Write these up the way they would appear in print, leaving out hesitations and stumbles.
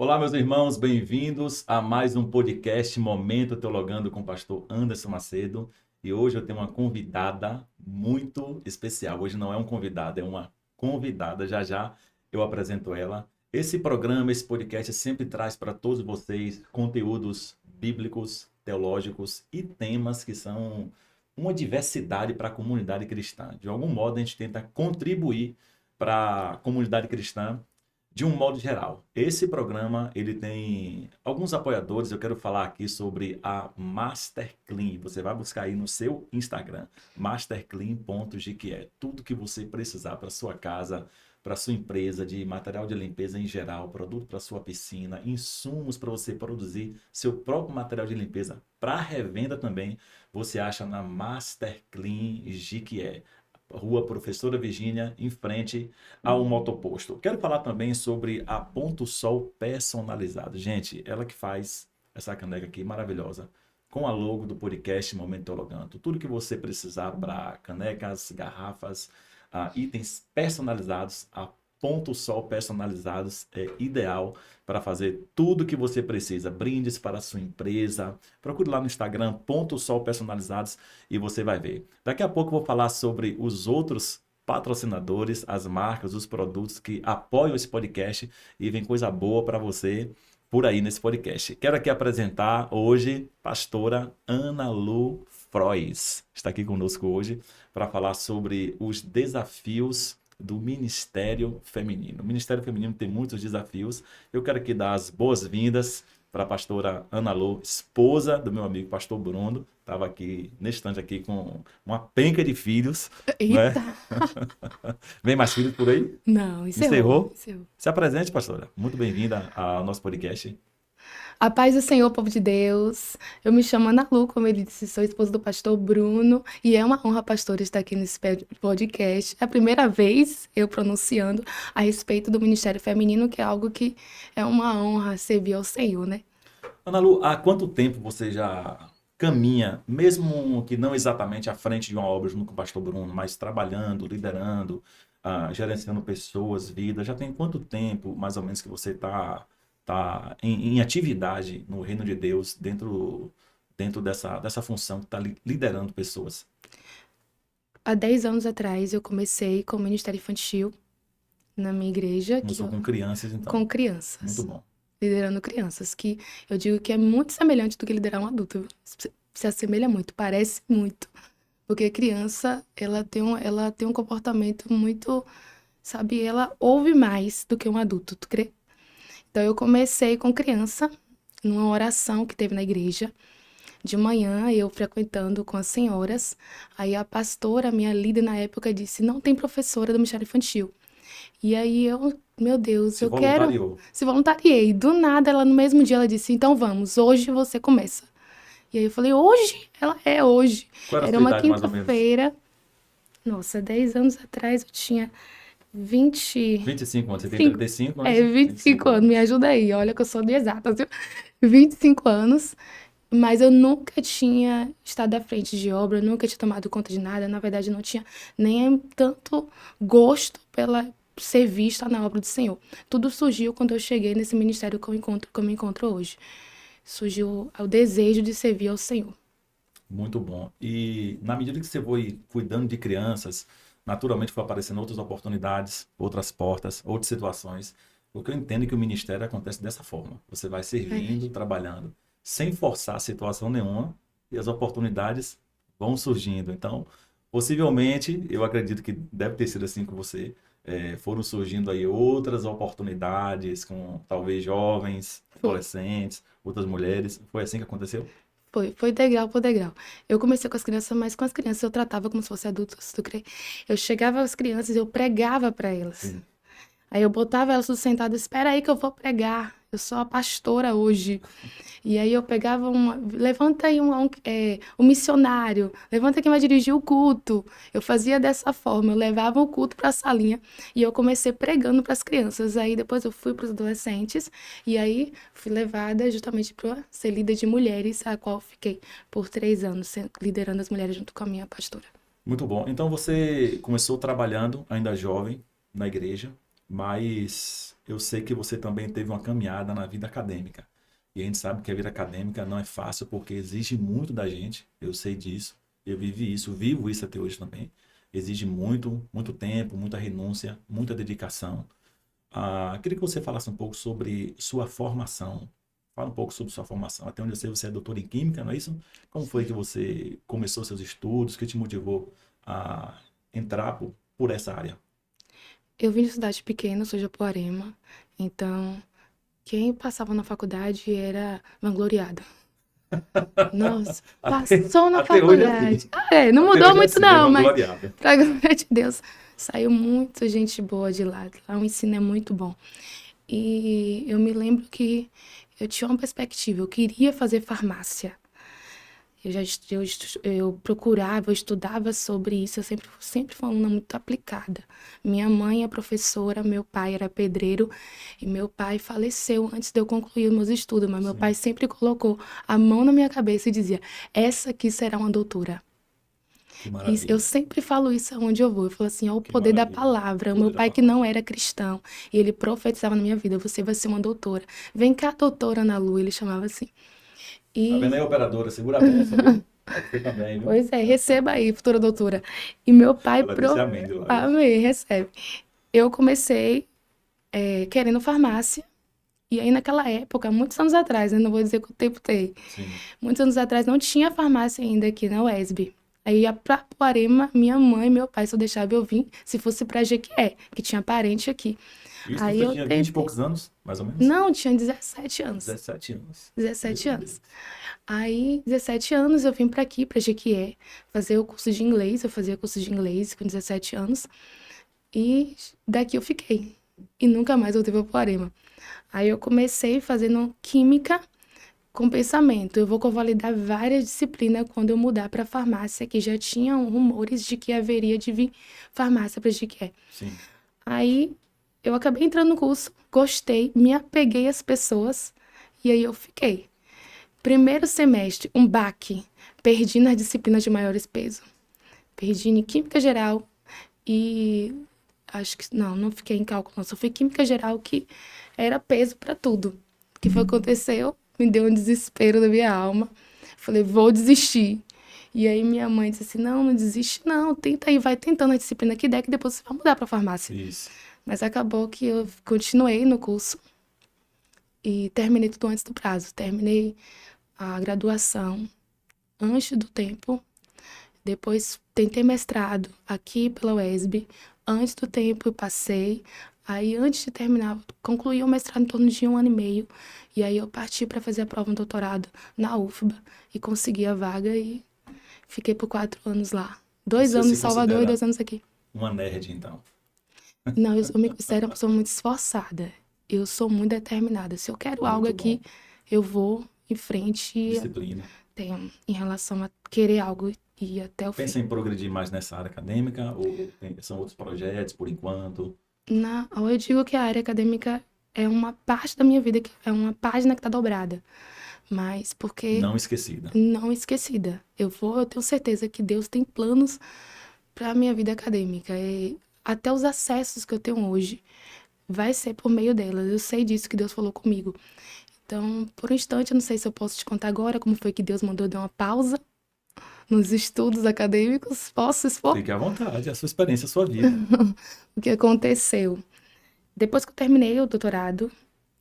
Olá, meus irmãos, bem-vindos a mais um podcast Momento Teologando com o pastor Anderson Macedo. E hoje eu tenho uma convidada muito especial. Hoje não é um convidado, é uma convidada. Já já eu apresento ela. Esse programa, esse podcast sempre traz para todos vocês conteúdos bíblicos, teológicos e temas que são uma diversidade para a comunidade cristã. De algum modo, a gente tenta contribuir para a comunidade cristã de um modo geral. Esse programa, ele tem alguns apoiadores. Eu quero falar aqui sobre a Master Clean. Você vai buscar aí no seu Instagram, masterclean.gque. Tudo que você precisar para sua casa, para sua empresa, de material de limpeza em geral, produto para sua piscina, insumos para você produzir seu próprio material de limpeza para revenda também, você acha na Master Clean GQE. Rua Professora Virgínia, em frente ao motoposto. Quero falar também sobre a Ponto Sol personalizado. Gente, ela que faz essa caneca aqui maravilhosa, com a logo do podcast Momento Teologando. Tudo que você precisar para canecas, garrafas, itens personalizados, a Ponto Sol personalizados é ideal para fazer tudo que você precisa. Brindes para a sua empresa. Procure lá no Instagram, Ponto Sol personalizados, e você vai ver. Daqui a pouco eu vou falar sobre os outros patrocinadores, as marcas, os produtos que apoiam esse podcast, e vem coisa boa para você por aí nesse podcast. Quero aqui apresentar hoje pastora Ana Lu Frois. Está aqui conosco hoje para falar sobre os desafios do Ministério Feminino. O Ministério Feminino tem muitos desafios. Eu quero aqui dar as boas-vindas para a pastora Ana Lu, esposa do meu amigo pastor Bruno. Estava aqui nesse instante aqui com uma penca de filhos, né? Eita! Vem mais filhos por aí? Não, encerrou, Encerrou? encerrou. Se apresente, pastora. Muito bem-vinda ao nosso podcast. A paz do Senhor, povo de Deus. Eu me chamo Ana Lu, como ele disse, sou esposa do pastor Bruno. E é uma honra, pastor, estar aqui nesse podcast. É a primeira vez eu pronunciando a respeito do Ministério Feminino, que é algo que é uma honra servir ao Senhor, né? Ana Lu, há quanto tempo você já caminha, mesmo que não exatamente à frente de uma obra junto com o pastor Bruno, mas trabalhando, liderando, gerenciando pessoas, vidas? Já tem quanto tempo, mais ou menos, que você tá em atividade no reino de Deus, dentro dessa função que está liderando pessoas? Há 10 anos atrás eu comecei com o Ministério Infantil na minha igreja, Começou com crianças, então. com Muito crianças. bom. Liderando crianças, que eu digo que é muito semelhante do que liderar um adulto. Se assemelha muito, parece muito. Porque criança, ela tem um comportamento muito, sabe, ela ouve mais do que um adulto, tu crê? Então eu comecei com criança, numa oração que teve na igreja. De manhã, eu frequentando com as senhoras. Aí a pastora, minha líder na época, disse: não tem professora do Ministério Infantil. E aí eu, meu Deus, Se eu quero. voluntariou. Se voluntariei. Do nada, ela no mesmo dia ela disse: então vamos, hoje você começa. E aí eu falei: hoje? Ela é hoje. Qual era a Era sua uma idade, mais ou menos? quinta-feira. Nossa, 10 anos atrás eu tinha 20. 25 anos. Você tem 5, 35 é, anos? vinte Vinte e e cinco cinco anos, me anos. ajuda aí, olha que eu sou de exatas, viu? 25 anos, mas eu nunca tinha estado à frente de obra, eu nunca tinha tomado conta de nada, na verdade não tinha nem tanto gosto pela ser vista na obra do Senhor. Tudo surgiu quando eu cheguei nesse ministério que eu me encontro hoje. Surgiu o desejo de servir ao Senhor. Muito bom. E na medida que você foi cuidando de crianças, naturalmente foi aparecendo outras oportunidades, outras portas, outras situações. O que eu entendo é que o ministério acontece dessa forma. Você vai servindo, Verdade. trabalhando, sem forçar situação nenhuma, e as oportunidades vão surgindo. Então, possivelmente, eu acredito que deve ter sido assim com você. Foram surgindo aí outras oportunidades com talvez jovens, Foi. adolescentes, outras mulheres. Foi assim que aconteceu? Foi degrau por degrau. Eu comecei com as crianças, mas com as crianças eu tratava como se fosse adulto, se tu crê. Eu chegava às crianças, eu pregava para elas. Sim. Aí eu botava elas tudo sentadas, espera aí que eu vou pregar. Eu sou a pastora hoje. E aí eu pegava levanta aí um missionário, levanta quem vai dirigir o culto. Eu fazia dessa forma, eu levava o culto para a salinha e eu comecei pregando para as crianças. Aí depois eu fui para os adolescentes e aí fui levada justamente para ser líder de mulheres, a qual fiquei por 3 anos liderando as mulheres junto com a minha pastora. Muito bom. Então você começou trabalhando ainda jovem na igreja, mas eu sei que você também teve uma caminhada na vida acadêmica. E a gente sabe que a vida acadêmica não é fácil porque exige muito da gente. Eu sei disso. Eu vivi isso, vivo isso até hoje também. Exige muito, muito tempo, muita renúncia, muita dedicação. Queria que você falasse um pouco sobre sua formação. Fala um pouco sobre sua formação. Até onde eu sei, você é doutor em Química, não é isso? Como foi que você começou seus estudos? O que te motivou a entrar por essa área? Eu vim de cidade pequena, sou de Apuarema, então quem passava na faculdade era vangloriado. Nossa, Até, passou na até hoje é assim. faculdade. Não Até mudou hoje é muito assim, é não, mas vangloriado. pra glória de Deus, saiu muita gente boa de lá. Lá o ensino é muito bom. E eu me lembro que eu tinha uma perspectiva, eu queria fazer farmácia. Eu procurava, eu estudava sobre isso, eu sempre fui uma aluna muito aplicada. Minha mãe é professora, meu pai era pedreiro e meu pai faleceu antes de eu concluir os meus estudos, mas meu Sim, pai sempre colocou a mão na minha cabeça e dizia: essa aqui será uma doutora. que E eu maravilha. sempre falo isso aonde eu vou. Eu falo assim, ó, o Que poder da maravilha. palavra. O meu Poder da pai que palavra. não era cristão, e ele profetizava na minha vida, você vai ser uma doutora. Vem cá, doutora Ana Lu, ele chamava assim. Tá vendo aí, E operadora? Segura a benção, viu? Pode ser também, viu? pois é, receba aí, futura doutora. E meu pai, Ela disse amém de lá, viu? amém, recebe. Eu comecei querendo farmácia, e aí naquela época, muitos anos atrás, né, não vou dizer que o tempo tem, Sim. muitos anos atrás não tinha farmácia ainda aqui na UESB. Aí ia pra Apuarema, minha mãe e meu pai só deixavam eu vir se fosse pra Jequié, que tinha parente aqui. Isso, Aí você eu tinha 20 e tentei. poucos anos, mais ou menos? Não, tinha 17 anos. 17 anos. Meu 17 Deus. anos. Aí, 17 anos, eu vim pra aqui, pra Jequié, fazer o curso de inglês. Eu fazia curso de inglês com 17 anos. E daqui eu fiquei. E nunca mais voltei para Apuarema. Aí eu comecei fazendo química com pensamento. Eu vou convalidar várias disciplinas quando eu mudar para farmácia, que já tinham rumores de que haveria de vir farmácia para Jequié. Sim. Aí eu acabei entrando no curso, gostei, me apeguei às pessoas e aí eu fiquei. Primeiro semestre, um baque. Perdi nas disciplinas de maiores peso. Perdi em química geral e acho que não fiquei em cálculo, não. Só foi química geral que era peso para tudo. O que foi que aconteceu? Me deu um desespero na minha alma. Falei, vou desistir. E aí minha mãe disse assim, não desiste não, tenta aí, vai tentando a disciplina que der, que depois você vai mudar para farmácia. Isso. Mas acabou que eu continuei no curso e terminei tudo antes do prazo. Terminei a graduação antes do tempo. Depois tentei mestrado aqui pela UESB. Antes do tempo eu passei. Aí antes de terminar, concluí o mestrado em torno de 1 ano e meio. E aí eu parti para fazer a prova de doutorado na UFBA e consegui a vaga e fiquei por 4 anos lá. Dois Você anos em se Salvador e considera 2 anos aqui. uma nerd, então. Não, eu me considero uma pessoa muito esforçada. Eu sou muito determinada. Se eu quero algo Muito bom. aqui, eu vou em frente e Disciplina. tenho em relação a querer algo e ir até o fim. Pensa em progredir mais nessa área acadêmica ou são outros projetos por enquanto? Eu digo que a área acadêmica é uma parte da minha vida, que é uma página que está dobrada. Mas porque Não esquecida. não esquecida. Eu tenho certeza que Deus tem planos para a minha vida acadêmica. E até os acessos que eu tenho hoje vai ser por meio delas. Eu sei disso que Deus falou comigo. Então, por um instante, eu não sei se eu posso te contar agora como foi que Deus mandou eu dar uma pausa nos estudos acadêmicos. Posso expor? Fique à vontade, é a sua experiência, a sua vida. O que aconteceu? Depois que eu terminei o doutorado,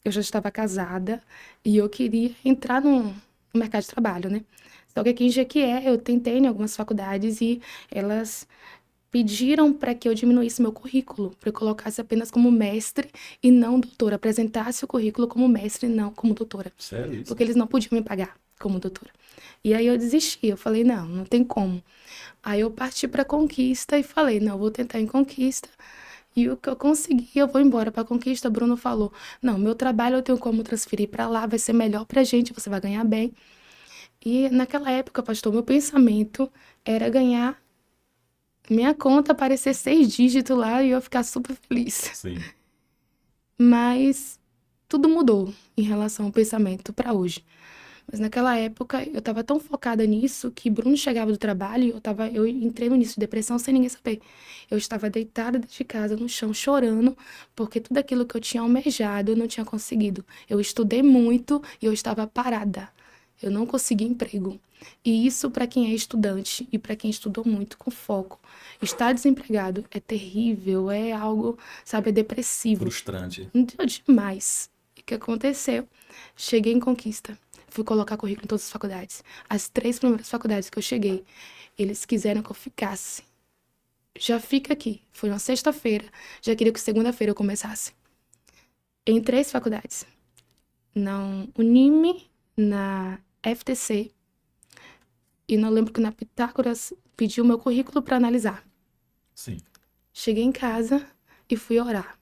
eu já estava casada e eu queria entrar no mercado de trabalho, né? Só que aqui em Jequié eu tentei em algumas faculdades e elas pediram para que eu diminuísse meu currículo, para eu colocasse apenas como mestre e não doutora, apresentasse o currículo como mestre e não como doutora, Sério isso? porque eles não podiam me pagar como doutora. E aí eu desisti, eu falei, não tem como. Aí eu parti para Conquista e falei, não, eu vou tentar em Conquista. E o que eu consegui, eu vou embora para Conquista. Bruno falou, não, meu trabalho eu tenho como transferir para lá, vai ser melhor pra gente, você vai ganhar bem. E naquela época, pastor, meu pensamento era ganhar minha conta aparecer 6 dígitos lá e eu ficar super feliz. Sim. Mas tudo mudou em relação ao pensamento para hoje. Mas naquela época eu tava tão focada nisso que Bruno chegava do trabalho e eu entrei no início de depressão sem ninguém saber. Eu estava deitada dentro de casa, no chão, chorando, porque tudo aquilo que eu tinha almejado eu não tinha conseguido. Eu estudei muito e eu estava parada. Eu não consegui emprego. E isso para quem é estudante e para quem estudou muito com foco. Estar desempregado é terrível, é algo, sabe, é depressivo. Frustrante. Demais. E o que aconteceu? Cheguei em Conquista. Fui colocar currículo em todas as faculdades. As 3 primeiras faculdades que eu cheguei, eles quiseram que eu ficasse. Já fica aqui. Foi uma sexta-feira. Já queria que segunda-feira eu começasse. Em 3 faculdades. Na Unime, na FTC. E não lembro que na Pitágoras pediu meu currículo para analisar. Sim. Cheguei em casa e fui orar.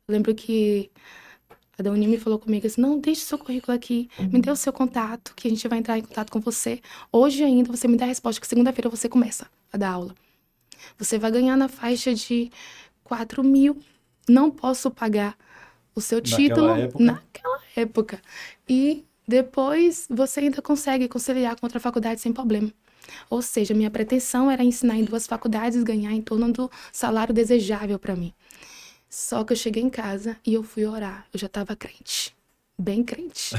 Lembro que a da Unime falou comigo assim, não, deixe seu currículo aqui, me dê o seu contato, que a gente vai entrar em contato com você. Hoje ainda você me dá a resposta, que segunda-feira você começa a dar aula. Você vai ganhar na faixa de 4.000. Não posso pagar o seu título naquela época. E depois você ainda consegue conciliar com outra faculdade sem problema. Ou seja, minha pretensão era ensinar em 2 faculdades e ganhar em torno do salário desejável para mim. Só que eu cheguei em casa e eu fui orar. Eu já estava crente, bem crente.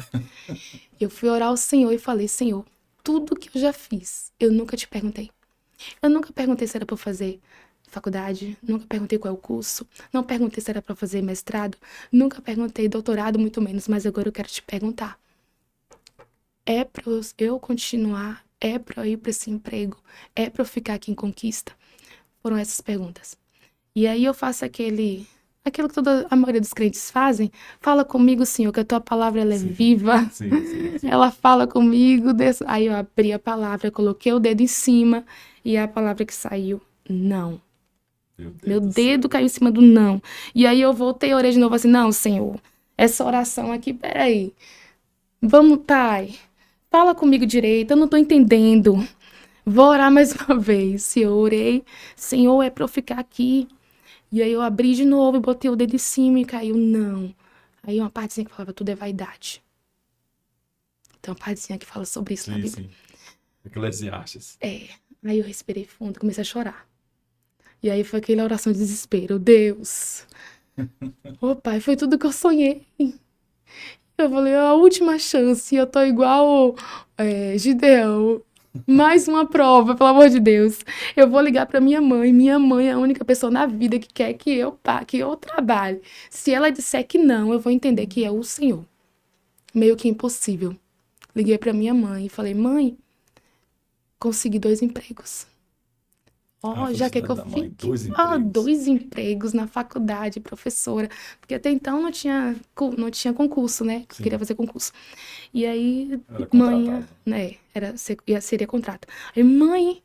Eu fui orar ao Senhor e falei, Senhor, tudo que eu já fiz, eu nunca te perguntei. Eu nunca perguntei se era para fazer faculdade, nunca perguntei qual é o curso, não perguntei se era para fazer mestrado, nunca perguntei doutorado, muito menos, mas agora eu quero te perguntar. É para eu continuar? É para eu ir para esse emprego? É para eu ficar aqui em Conquista? Foram essas perguntas. E aí eu faço aquilo que toda a maioria dos crentes fazem. Fala comigo, Senhor, que a tua palavra ela é viva. Sim. Ela fala comigo. Aí eu abri a palavra, coloquei o dedo em cima e a palavra que saiu, não. Meu dedo caiu em cima do não. E aí eu voltei a orar de novo assim, não, Senhor, essa oração aqui, peraí. Vamos, Pai, fala comigo direito, eu não tô entendendo. Vou orar mais uma vez. E eu orei, Senhor, é pra eu ficar aqui. E aí eu abri de novo e botei o dedo em cima e caiu, não. Aí uma partezinha que falava, tudo é vaidade. Tem uma partezinha que fala sobre isso na Bíblia. Sim. Eclesiastes. Aí eu respirei fundo, comecei a chorar. E aí foi aquela oração de desespero. Deus, ô Pai, foi tudo que eu sonhei. Eu falei, é a última chance. Eu tô igual Gideão. Mais uma prova, pelo amor de Deus. Eu vou ligar pra minha mãe. Minha mãe é a única pessoa na vida que quer que eu trabalhe. Se ela disser que não, eu vou entender que é o Senhor. Meio que impossível. Liguei pra minha mãe e falei, mãe, consegui 2 empregos. Já quer que eu fique? 2 empregos na faculdade, professora. Porque até então não tinha concurso, né? Eu queria fazer concurso. E aí, mãe, né? Seria contrato. Aí, mãe,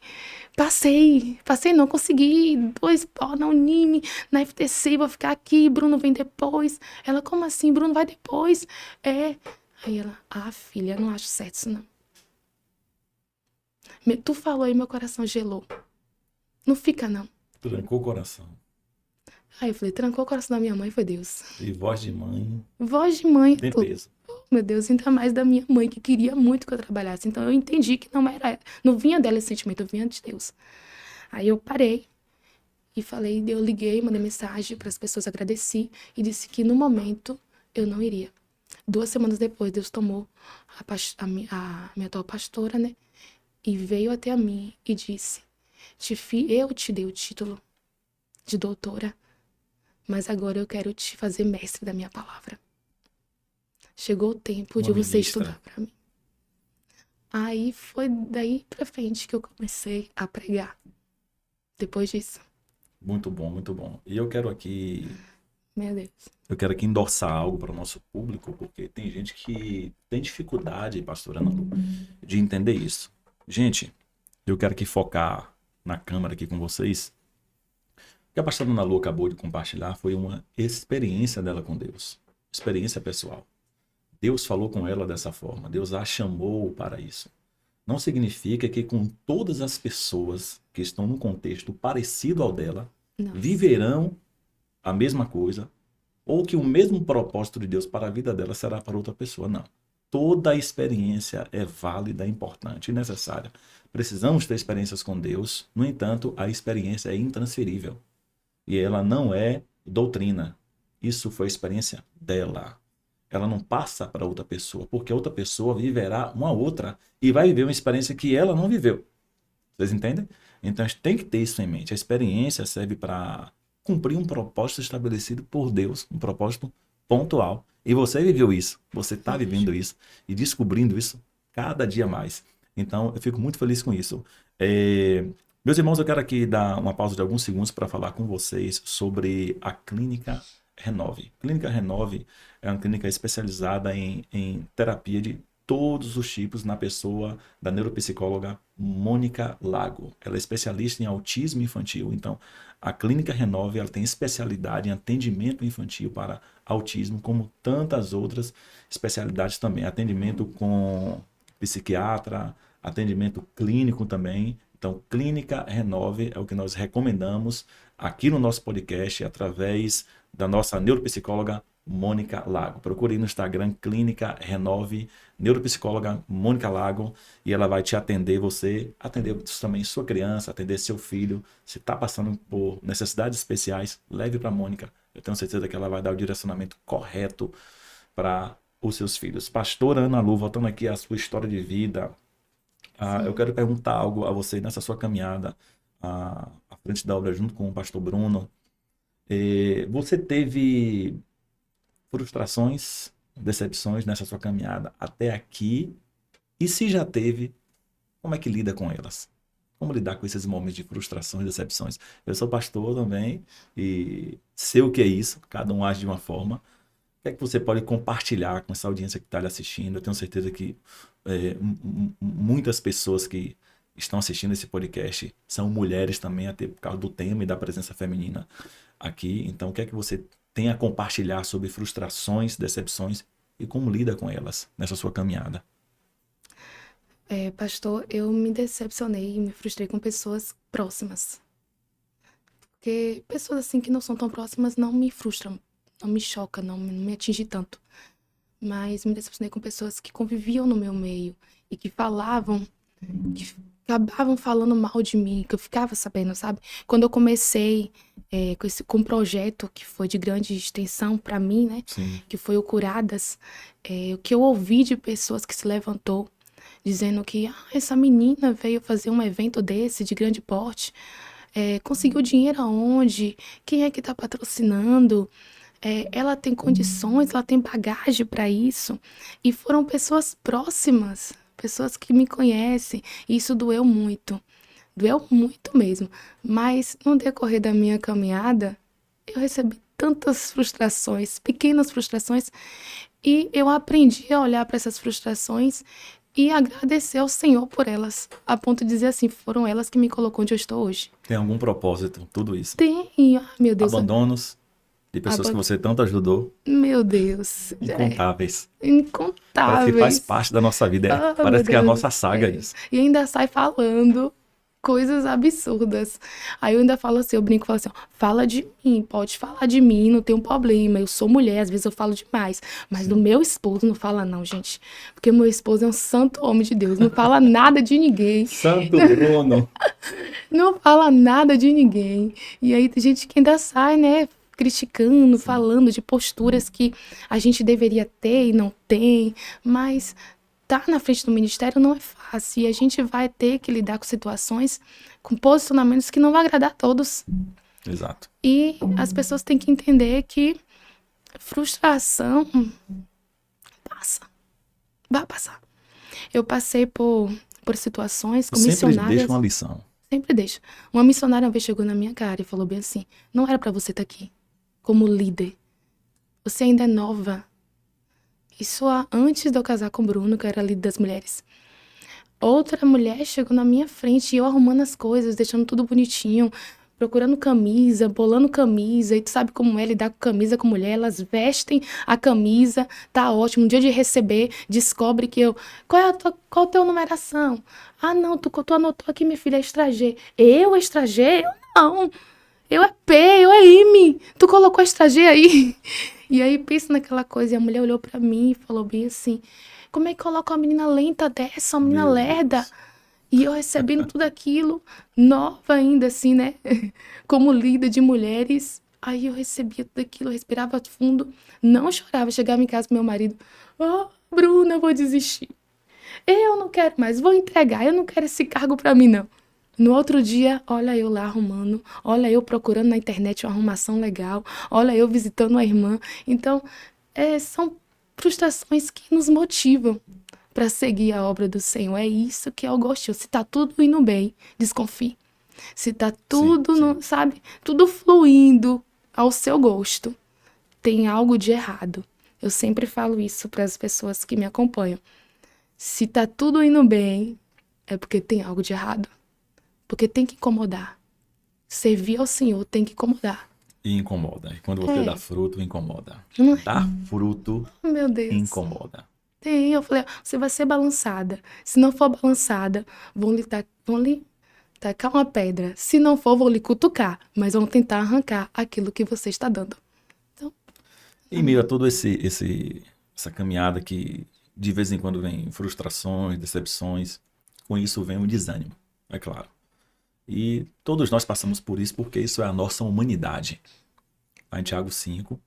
passei não, consegui 2 na Unime, na FTC, vou ficar aqui, Bruno vem depois. Ela, como assim? Bruno vai depois? Aí ela, filha, não acho certo isso não. Tu falou aí, meu coração gelou. Não fica, não. Trancou o coração. Aí eu falei, trancou o coração da minha mãe, foi Deus. E voz de mãe. Voz de mãe. Tem peso. Meu Deus, ainda mais da minha mãe, que queria muito que eu trabalhasse. Então eu entendi que não vinha dela esse sentimento, vinha de Deus. Aí eu parei e falei, eu liguei, mandei mensagem para as pessoas, agradeci e disse que no momento eu não iria. 2 semanas depois, Deus tomou a minha atual pastora, né? E veio até a mim e disse, eu te dei o título de doutora, mas agora eu quero te fazer mestre da minha palavra. Chegou o tempo de você estudar para mim. Aí foi daí pra frente que eu comecei a pregar. Depois disso. Muito bom, muito bom. E eu quero aqui... Meu Deus. Eu quero aqui endossar algo para o nosso público, porque tem gente que tem dificuldade, pastora Ana Lu, de entender isso. Gente, eu quero aqui focar na câmera aqui com vocês. O que a pastora Ana Lu acabou de compartilhar foi uma experiência dela com Deus. Experiência pessoal. Deus falou com ela dessa forma. Deus a chamou para isso. Não significa que com todas as pessoas que estão num contexto parecido ao dela, viverão a mesma coisa, ou que o mesmo propósito de Deus para a vida dela será para outra pessoa. Não. toda experiência é válida, importante e necessária. Precisamos ter experiências com Deus, no entanto, a experiência é intransferível. E ela não é doutrina. Isso foi a experiência dela. Ela não passa para outra pessoa, porque a outra pessoa viverá uma outra e vai viver uma experiência que ela não viveu. Vocês entendem? Então a gente tem que ter isso em mente. A experiência serve para cumprir um propósito estabelecido por Deus, um propósito pontual. E você viveu isso, você está vivendo isso e descobrindo isso cada dia mais. Então eu fico muito feliz com isso. Meus irmãos, eu quero aqui dar uma pausa de alguns segundos para falar com vocês sobre a Clínica Renove. Clínica Renove é uma clínica especializada em terapia de todos os tipos na pessoa da neuropsicóloga Mônica Lago. Ela é especialista em autismo infantil. Então, a Clínica Renove ela tem especialidade em atendimento infantil para autismo, como tantas outras especialidades também. Atendimento com psiquiatra, atendimento clínico também. Então, Clínica Renove é o que nós recomendamos aqui no nosso podcast, através da nossa neuropsicóloga Mônica Lago. Procure aí no Instagram, Clínica Renove, neuropsicóloga Mônica Lago, e ela vai te atender, você atender também sua criança, atender seu filho. Se está passando por necessidades especiais, leve para a Mônica. Eu tenho certeza que ela vai dar o direcionamento correto para os seus filhos. Pastora Ana Lu, voltando aqui à sua história de vida, eu quero perguntar algo a você nessa sua caminhada à frente da obra junto com o pastor Bruno. Você teve frustrações, decepções nessa sua caminhada até aqui? E se já teve, como é que lida com elas? Como lidar com esses momentos de frustrações e decepções? Eu sou pastor também e sei o que é isso, cada um age de uma forma. O que é que você pode compartilhar com essa audiência que está lhe assistindo? Eu tenho certeza que muitas pessoas que estão assistindo esse podcast são mulheres também, até por causa do tema e da presença feminina aqui. Então, o que é que você tem a compartilhar sobre frustrações, decepções e como lida com elas nessa sua caminhada? Pastor, eu me decepcionei e me frustrei com pessoas próximas. Porque pessoas assim que não são tão próximas não me frustram, não me chocam, não me atingem tanto. Mas me decepcionei com pessoas que conviviam no meu meio e que falavam, que acabavam falando mal de mim, que eu ficava sabendo, sabe? Quando eu comecei com um projeto que foi de grande extensão para mim, né? Sim. Que foi o Curadas, o que eu ouvi de pessoas que se levantou dizendo que essa menina veio fazer um evento desse de grande porte, conseguiu dinheiro aonde? Quem é que tá patrocinando? Ela tem condições, ela tem bagagem para isso. E foram pessoas próximas, pessoas que me conhecem. E isso doeu muito mesmo. Mas no decorrer da minha caminhada, eu recebi tantas frustrações, pequenas frustrações, e eu aprendi a olhar para essas frustrações e agradecer ao Senhor por elas, a ponto de dizer assim, foram elas que me colocou onde eu estou hoje. Tem algum propósito, tudo isso? Tem, meu Deus. Abandonos de pessoas que você tanto ajudou. Meu Deus. Incontáveis. Incontáveis. Parece que faz parte da nossa vida. Parece que é a nossa saga isso. E ainda sai falando coisas absurdas. Aí eu ainda falo assim, eu brinco e falo assim, fala de mim, pode falar de mim, não tem um problema. Eu sou mulher, às vezes eu falo demais. Mas do meu esposo não fala não, gente. Porque meu esposo é um santo homem de Deus, não fala nada de ninguém. Santo Bruno. Não fala nada de ninguém. E aí tem gente que ainda sai, né, criticando, falando de posturas que a gente deveria ter e não tem. Mas estar na frente do ministério não é fácil. E a gente vai ter que lidar com situações, com posicionamentos que não vão agradar a todos. Exato. E as pessoas têm que entender que frustração passa. Vai passar. Eu passei por situações com missionárias. Sempre deixa uma lição. Sempre deixa. Uma missionária uma vez chegou na minha cara e falou bem assim, não era pra você estar aqui como líder. Você ainda é nova. Isso antes de eu casar com o Bruno, que eu era líder das mulheres. Outra mulher chegou na minha frente e eu arrumando as coisas, deixando tudo bonitinho, procurando camisa, bolando camisa. E tu sabe como é lidar com camisa com mulher. Elas vestem a camisa, tá ótimo. No dia de receber, descobre que eu... Qual é a tua numeração? Ah, não, tu anotou aqui, minha filha, é extra-G. Eu, extra-G? Eu não. Eu é P, eu é M. Tu colocou extra-G aí? E aí pensa naquela coisa, e a mulher olhou pra mim e falou bem assim, como é que coloca uma menina lenta dessa, uma menina Meu lerda? Deus. E eu recebendo tudo aquilo, nova ainda, assim, né? Como líder de mulheres. Aí eu recebia tudo aquilo, eu respirava fundo, não chorava. Chegava em casa com meu marido, Bruna, eu vou desistir. Eu não quero mais, vou entregar, eu não quero esse cargo pra mim, não. No outro dia, olha eu lá arrumando, olha eu procurando na internet uma arrumação legal, olha eu visitando a irmã. Então, são frustrações que nos motivam para seguir a obra do Senhor. É isso que é o gostinho. Se tá tudo indo bem, desconfie. Se tá Sim, tudo, sim. sabe, tudo fluindo ao seu gosto, tem algo de errado. Eu sempre falo isso para as pessoas que me acompanham. Se tá tudo indo bem, é porque tem algo de errado. Porque tem que incomodar. Servir ao Senhor tem que incomodar. E incomoda. E quando você dá É. fruto, incomoda. Não é? Dar fruto Meu Deus. incomoda. Tem. Eu falei, você vai ser balançada. Se não for balançada, vão lhe tacar uma pedra. Se não for, vão lhe cutucar. Mas vão tentar arrancar aquilo que você está dando. Então, Em meio a toda essa caminhada que de vez em quando vem frustrações, decepções, com isso vem o desânimo, é claro. E todos nós passamos por isso porque isso é a nossa humanidade. Lá em Tiago 5,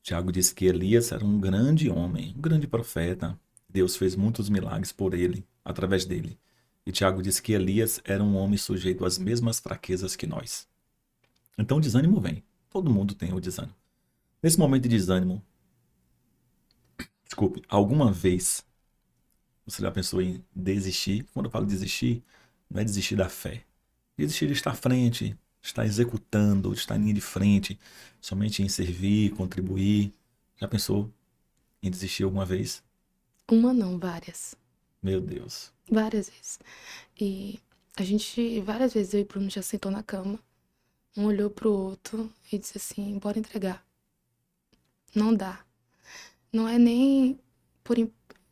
Tiago diz que Elias era um grande homem, um grande profeta. Deus fez muitos milagres por ele, através dele. E Tiago diz que Elias era um homem sujeito às mesmas fraquezas que nós. Então o desânimo vem. Todo mundo tem o desânimo. Nesse momento de desânimo, desculpe, alguma vez você já pensou em desistir? Quando eu falo desistir, não é desistir da fé. Desistir de estar à frente, estar executando, de estar em linha de frente, somente em servir, contribuir. Já pensou em desistir alguma vez? uma não, várias. Meu Deus. Várias vezes. E várias vezes eu e Bruno já sentou na cama. Um olhou pro outro e disse assim, bora entregar. Não dá. Não é nem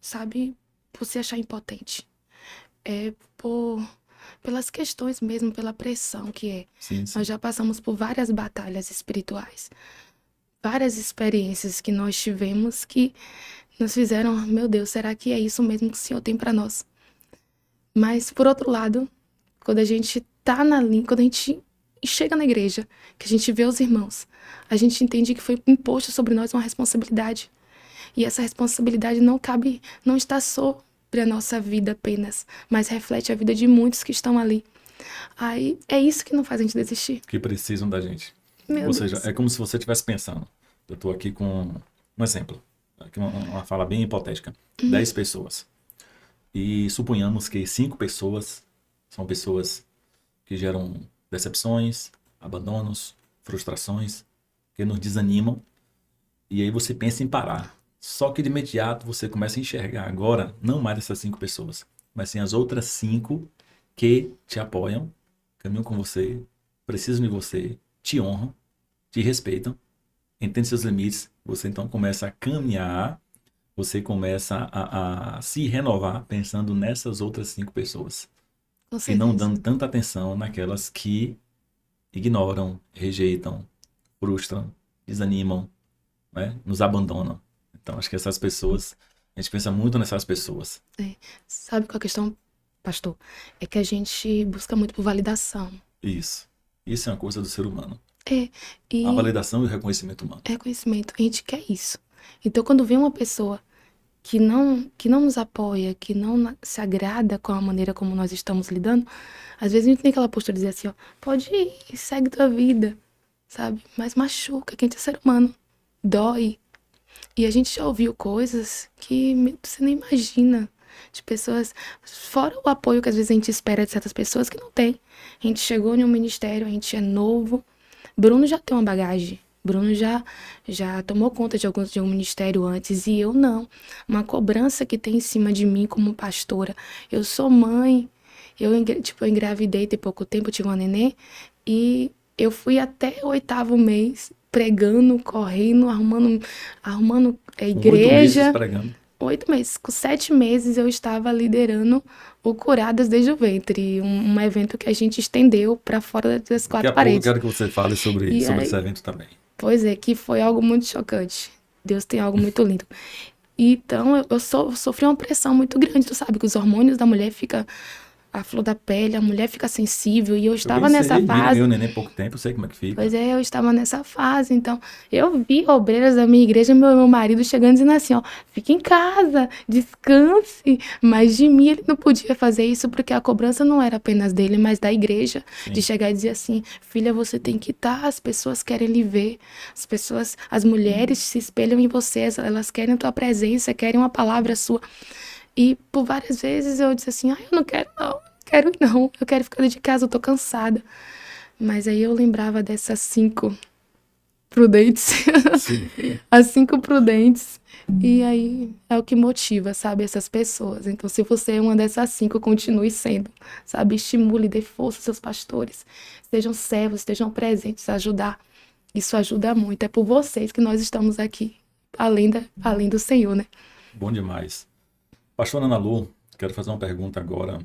sabe, por se achar impotente. É pelas questões mesmo, pela pressão que é. Sim, sim. Nós já passamos por várias batalhas espirituais. Várias experiências que nós tivemos que nos fizeram, meu Deus, será que é isso mesmo que o Senhor tem para nós? Mas, por outro lado, quando a gente tá na linha, quando a gente chega na igreja, que a gente vê os irmãos, a gente entende que foi imposto sobre nós uma responsabilidade. E essa responsabilidade não está sobre a nossa vida apenas, mas reflete a vida de muitos que estão ali. Aí é isso que não faz a gente desistir. Que precisam da gente. Meu Ou Deus. seja, é como se você estivesse pensando. Eu estou aqui com um exemplo. Aqui uma fala bem hipotética. 10 pessoas. E suponhamos que 5 pessoas são pessoas que geram decepções, abandonos, frustrações, que nos desanimam. E aí você pensa em parar. Só que de imediato você começa a enxergar agora, não mais essas 5 pessoas, mas sim as outras 5 que te apoiam, caminham com você, precisam de você, te honram, te respeitam, entendem seus limites. Você então começa a caminhar, você começa a se renovar pensando nessas outras 5 pessoas. Com E não certeza. dando tanta atenção naquelas que ignoram, rejeitam, frustram, desanimam, né? Nos abandonam. Então, acho que essas pessoas, a gente pensa muito nessas pessoas. Sabe qual é a questão, pastor? É que a gente busca muito por validação. Isso. Isso é uma coisa do ser humano. E A validação e o reconhecimento humano. reconhecimento, a gente quer isso. Então, quando vem uma pessoa que não nos apoia, que não se agrada com a maneira como nós estamos lidando, às vezes a gente tem aquela postura de dizer assim, ó, pode ir, segue tua vida, sabe? Mas machuca, que a gente é ser humano, dói. E a gente já ouviu coisas que você nem imagina, de pessoas, fora o apoio que às vezes a gente espera de certas pessoas que não tem. A gente chegou em um ministério, a gente é novo. Bruno já tem uma bagagem. Bruno já tomou conta de um ministério antes e eu não. Uma cobrança que tem em cima de mim como pastora. Eu sou mãe, eu engravidei tem pouco tempo, eu tive uma nenê e eu fui até o 8º mês pregando, correndo, arrumando Com 8 meses igreja. pregando. 8 meses. Com 7 meses eu estava liderando o Curadas desde o Ventre, um evento que a gente estendeu para fora das Daqui 4 a pouco eu paredes. quero que você fale sobre E esse aí, evento também. pois é, que foi algo muito chocante. Deus tem algo muito lindo. Então, eu sofri uma pressão muito grande, tu sabe, que os hormônios da mulher ficam à flor da pele, a mulher fica sensível, e eu Eu bem estava nessa sei, fase. meu neném pouco tempo, eu sei como é que fica. Pois é, eu estava nessa fase, então eu vi obreiras da minha igreja, meu marido chegando dizendo assim, ó, fique em casa, descanse, mas de mim ele não podia fazer isso porque a cobrança não era apenas dele, mas da igreja, de Sim. chegar e dizer assim, filha, você tem que estar, as pessoas querem lhe ver, as mulheres se espelham em você, elas querem a tua presença, querem uma palavra sua, e por várias vezes eu disse assim, eu não quero não, eu quero ficar de casa, eu tô cansada. Mas aí eu lembrava dessas 5 prudentes. Sim. As 5 prudentes. E aí é o que motiva, sabe, essas pessoas. Então, se você é uma dessas 5, continue sendo, sabe? Estimule, dê força aos seus pastores. Estejam servos, estejam presentes, ajudar. Isso ajuda muito. É por vocês que nós estamos aqui, além do Senhor, né? Bom demais. Pastor Ana Lu, quero fazer uma pergunta agora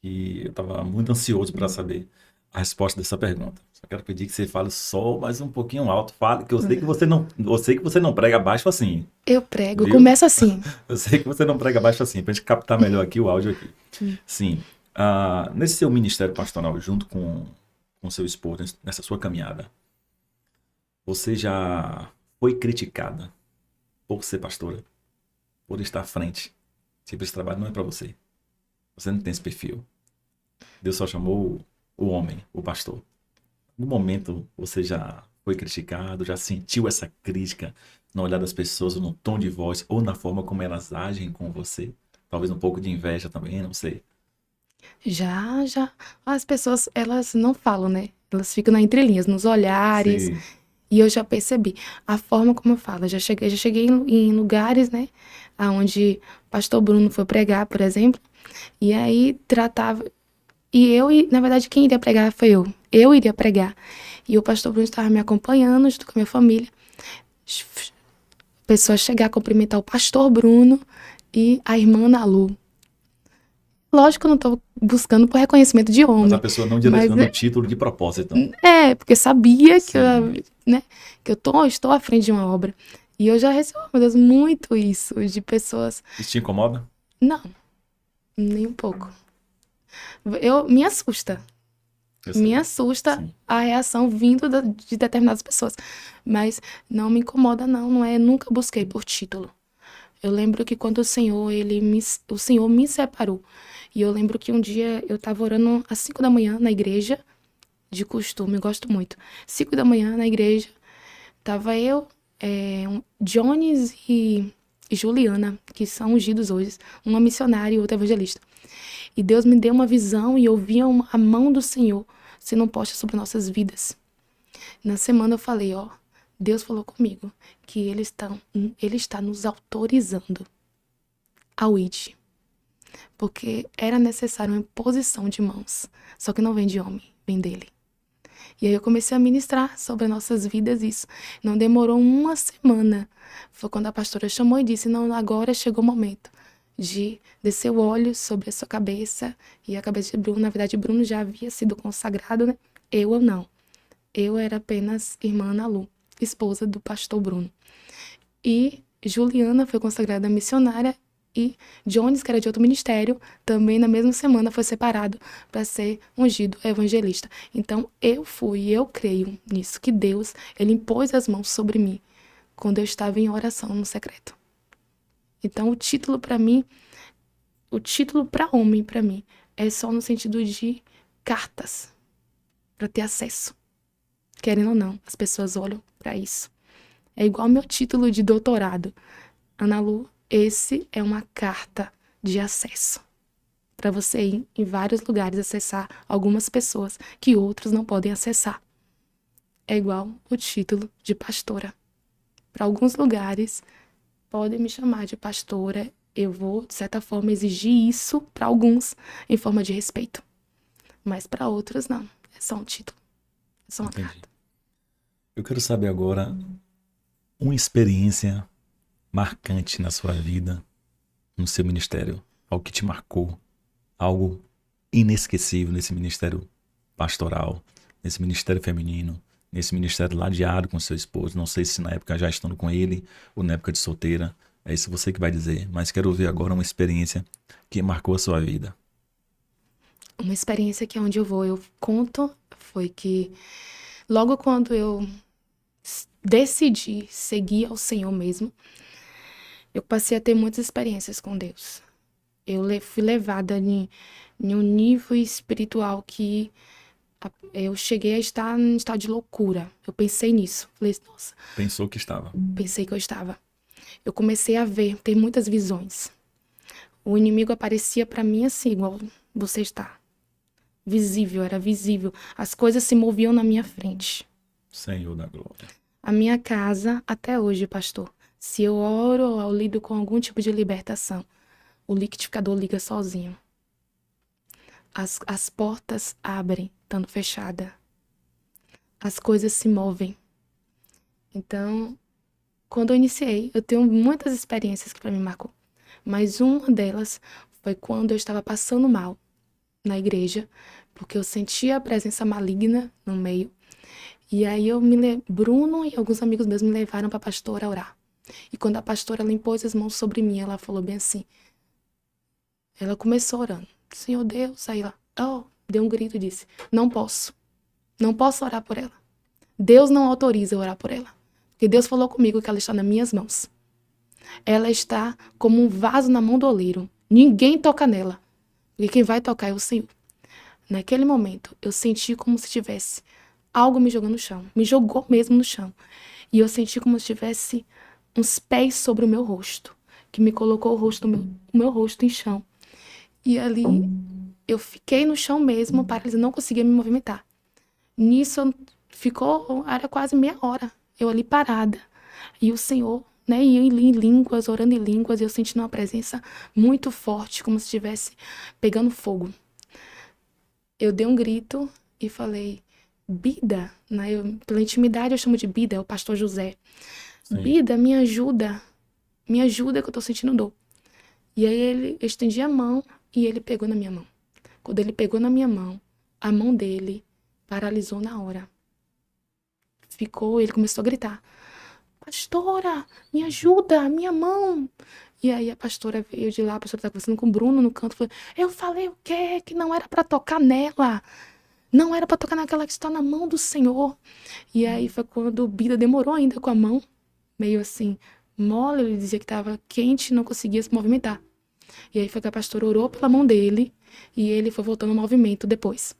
que eu estava muito ansioso para saber a resposta dessa pergunta. Só quero pedir que você fale só mais um pouquinho alto. Fale, que eu sei que você não prega baixo assim, Eu prego, viu? começa assim. Eu sei que você não prega baixo assim, para a gente captar melhor aqui o áudio aqui. Sim. Nesse seu ministério pastoral, junto com seu esposo, nessa sua caminhada, você já foi criticada por ser pastora, por estar à frente? Tipo, esse trabalho não é para você. Você não tem esse perfil. Deus só chamou o homem, o pastor. No momento, você já foi criticado, já sentiu essa crítica no olhar das pessoas, no tom de voz, ou na forma como elas agem com você? Talvez um pouco de inveja também, não sei. Já. As pessoas, elas não falam, né? Elas ficam na entrelinhas, nos olhares. Sim. E eu já percebi a forma como eu falo. Já cheguei em lugares, né? Onde o pastor Bruno foi pregar, por exemplo. E aí tratava. Na verdade, quem iria pregar foi eu. Eu iria pregar. E o pastor Bruno estava me acompanhando junto com a minha família. A pessoa chegar a cumprimentar o pastor Bruno e a irmã Ana Lu. Lógico que eu não tô buscando por reconhecimento de Mas a homem, pessoa não mas direcionando o título de propósito. porque sabia que Sim. né, que estou à frente de uma obra. E eu já recebo, meu Deus, muito isso de pessoas. Isso te incomoda? Não, nem um pouco. Me assusta. Eu Me sei. assusta Sim. a reação vindo de determinadas pessoas. Mas não me incomoda, não é. Nunca busquei por título. Eu lembro que quando o Senhor me separou. E eu lembro que um dia eu estava orando às 5 da manhã na igreja, de costume, eu gosto muito. 5 da manhã na igreja, tava eu, Jones e Juliana, que são ungidos hoje, uma missionária e outra evangelista. E Deus me deu uma visão e eu vi a mão do Senhor sendo posta sobre nossas vidas. Na semana eu falei, Deus falou comigo que Ele está nos autorizando ao ID. Porque era necessário uma imposição de mãos. Só que não vem de homem, vem dele. E aí eu comecei a ministrar sobre as nossas vidas isso. Não demorou uma semana. Foi quando a pastora chamou e disse, não, agora chegou o momento de descer o óleo sobre a sua cabeça e a cabeça de Bruno. Na verdade, Bruno já havia sido consagrado, né? Eu não. Eu era apenas irmã Ana Lu, esposa do pastor Bruno. E Juliana foi consagrada missionária e Jones, que era de outro ministério, também na mesma semana foi separado para ser ungido evangelista. Então eu creio nisso, que Deus, ele impôs as mãos sobre mim quando eu estava em oração no secreto. Então o título para homem para mim é só no sentido de cartas para ter acesso. Querendo ou não, as pessoas olham para isso. É igual meu título de doutorado. Ana Lu, esse é uma carta de acesso para você ir em vários lugares acessar algumas pessoas que outros não podem acessar. É igual o título de pastora. Para alguns lugares podem me chamar de pastora, eu vou de certa forma exigir isso para alguns em forma de respeito, mas para outros não. É só um título, é só uma Entendi. carta. Eu quero saber agora uma experiência marcante na sua vida, no seu ministério, algo que te marcou, algo inesquecível nesse ministério pastoral, nesse ministério feminino, nesse ministério ladeado com seu esposo. Não sei se na época já estando com ele ou na época de solteira. É isso você que vai dizer. Mas quero ouvir agora uma experiência que marcou a sua vida. Uma experiência que onde eu vou, eu conto, foi que logo quando eu decidi seguir ao Senhor mesmo, eu passei a ter muitas experiências com Deus. Fui levada em um nível espiritual que eu cheguei a estar em estado de loucura. Eu pensei nisso. Falei, nossa, Pensou que estava. pensei que eu estava. Eu comecei a ter muitas visões. O inimigo aparecia para mim assim, igual você está. Visível, era visível. As coisas se moviam na minha frente. Senhor da glória. A minha casa, até hoje, pastor, se eu oro ou eu lido com algum tipo de libertação, o liquidificador liga sozinho. As portas abrem, estando fechada. As coisas se movem. Então, quando eu iniciei, eu tenho muitas experiências que para mim marcou. Mas uma delas foi quando eu estava passando mal na igreja, porque eu sentia a presença maligna no meio. E aí Bruno e alguns amigos meus me levaram para a pastora orar. E quando a pastora impôs as mãos sobre mim, ela falou bem assim. Ela começou orando. Senhor Deus, aí ela, deu um grito e disse, não posso orar por ela. Deus não autoriza eu orar por ela. Porque Deus falou comigo que ela está nas minhas mãos. Ela está como um vaso na mão do oleiro. Ninguém toca nela. E quem vai tocar é o Senhor. Naquele momento, eu senti como se tivesse algo me jogando no chão. Me jogou mesmo no chão. E eu senti como se tivesse uns pés sobre o meu rosto. Que me colocou o meu rosto em chão. E ali, eu fiquei no chão mesmo, paralisada, não conseguia me movimentar. Nisso, era quase meia hora. Eu ali parada. E o Senhor, né, ia em línguas, orando em línguas, e eu sentindo uma presença muito forte, como se estivesse pegando fogo. Eu dei um grito e falei, Bida, né, pela intimidade eu chamo de Bida, é o pastor José. Sim. Bida, me ajuda que eu tô sentindo dor. E aí eu estendi a mão e ele pegou na minha mão. Quando ele pegou na minha mão, a mão dele paralisou na hora. Ele começou a gritar, pastora, me ajuda, minha mão. E aí a pastora veio de lá, a pastora estava conversando com o Bruno no canto, falou, eu falei o quê? Que não era para tocar nela. Não era para tocar naquela que está na mão do Senhor. E aí foi quando o Bida demorou ainda com a mão, meio assim, mole, ele dizia que estava quente e não conseguia se movimentar. E aí foi que a pastora orou pela mão dele e ele foi voltando ao movimento depois.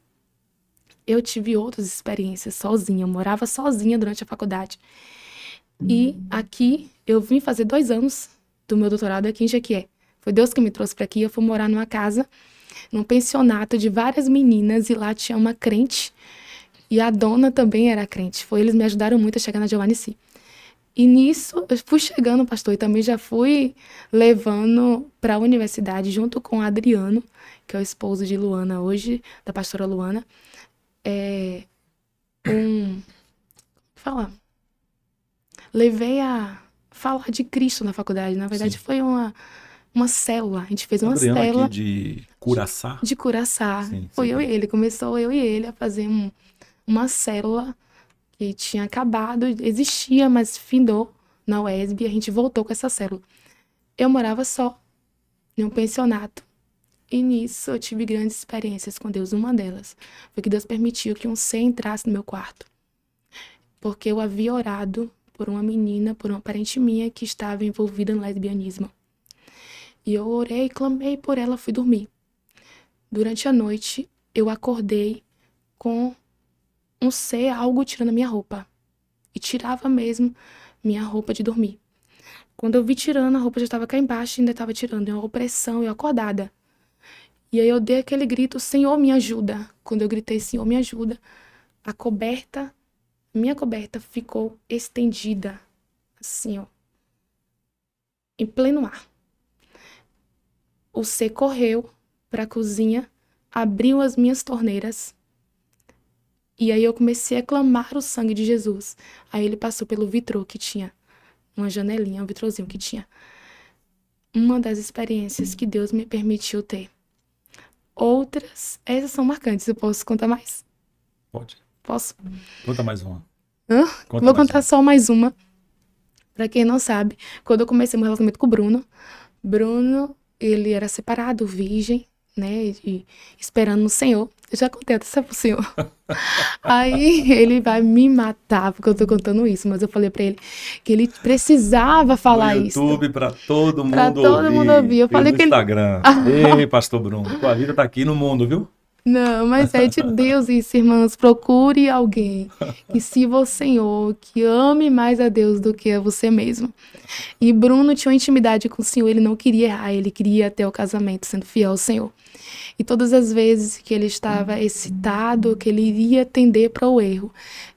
Eu tive outras experiências sozinha, eu morava sozinha durante a faculdade. E aqui, eu vim fazer 2 anos do meu doutorado aqui em Jequié. Foi Deus que me trouxe para aqui, eu fui morar numa casa, num pensionato de várias meninas, e lá tinha uma crente, e a dona também era crente. Eles me ajudaram muito a chegar na Giovanici. E nisso, eu fui chegando, pastor, e também já fui levando para a universidade, junto com o Adriano, que é o esposo de Luana hoje, da pastora Luana, levei a falar de Cristo na faculdade. Na verdade, sim, foi uma célula. A gente fez uma Adriano célula. Aqui de Curaçá? De Curaçá. Sim, foi sim. eu e ele. Começou eu e ele a fazer uma célula que tinha acabado, existia, mas findou na UESB, e a gente voltou com essa célula. Eu morava só, em um pensionato. E nisso eu tive grandes experiências com Deus. Uma delas foi que Deus permitiu que um ser entrasse no meu quarto. Porque eu havia orado por uma menina, por uma parente minha que estava envolvida no lesbianismo. E eu orei, clamei por ela, fui dormir. Durante a noite, eu acordei com um ser, algo tirando a minha roupa. E tirava mesmo minha roupa de dormir. Quando eu vi tirando, a roupa já estava cá embaixo e ainda estava tirando. Uma opressão, eu acordada. E aí eu dei aquele grito, Senhor, me ajuda. Quando eu gritei, Senhor, me ajuda, minha coberta ficou estendida, assim, ó, em pleno ar. O ser correu para a cozinha, abriu as minhas torneiras, e aí eu comecei a clamar o sangue de Jesus. Aí ele passou pelo vitrô que tinha, uma janelinha, um vitrozinho que tinha. Uma das experiências que Deus me permitiu ter. Outras, essas são marcantes, eu posso contar mais? Pode. Posso? Conta mais uma. Conta Vou mais contar uma. só mais uma. Pra quem não sabe, quando eu comecei meu relacionamento com o Bruno, ele era separado, virgem, né? E esperando no Senhor. Eu já contei até pro Senhor. Aí ele vai me matar porque eu tô contando isso, mas eu falei pra ele que ele precisava No falar isso YouTube para todo pra mundo todo mundo ouvir ouvir. Eu e falei no que ele. Instagram. Ei, Pastor Bruno, tua vida tá aqui no mundo, viu? Não, mas é de Deus isso, irmãs. Procure alguém que sirva ao Senhor, que ame mais a Deus do que a você mesmo. E Bruno tinha uma intimidade com o Senhor, ele não queria errar, ele queria até o casamento, sendo fiel ao Senhor. E todas as vezes que ele estava excitado, que ele iria tender para o erro,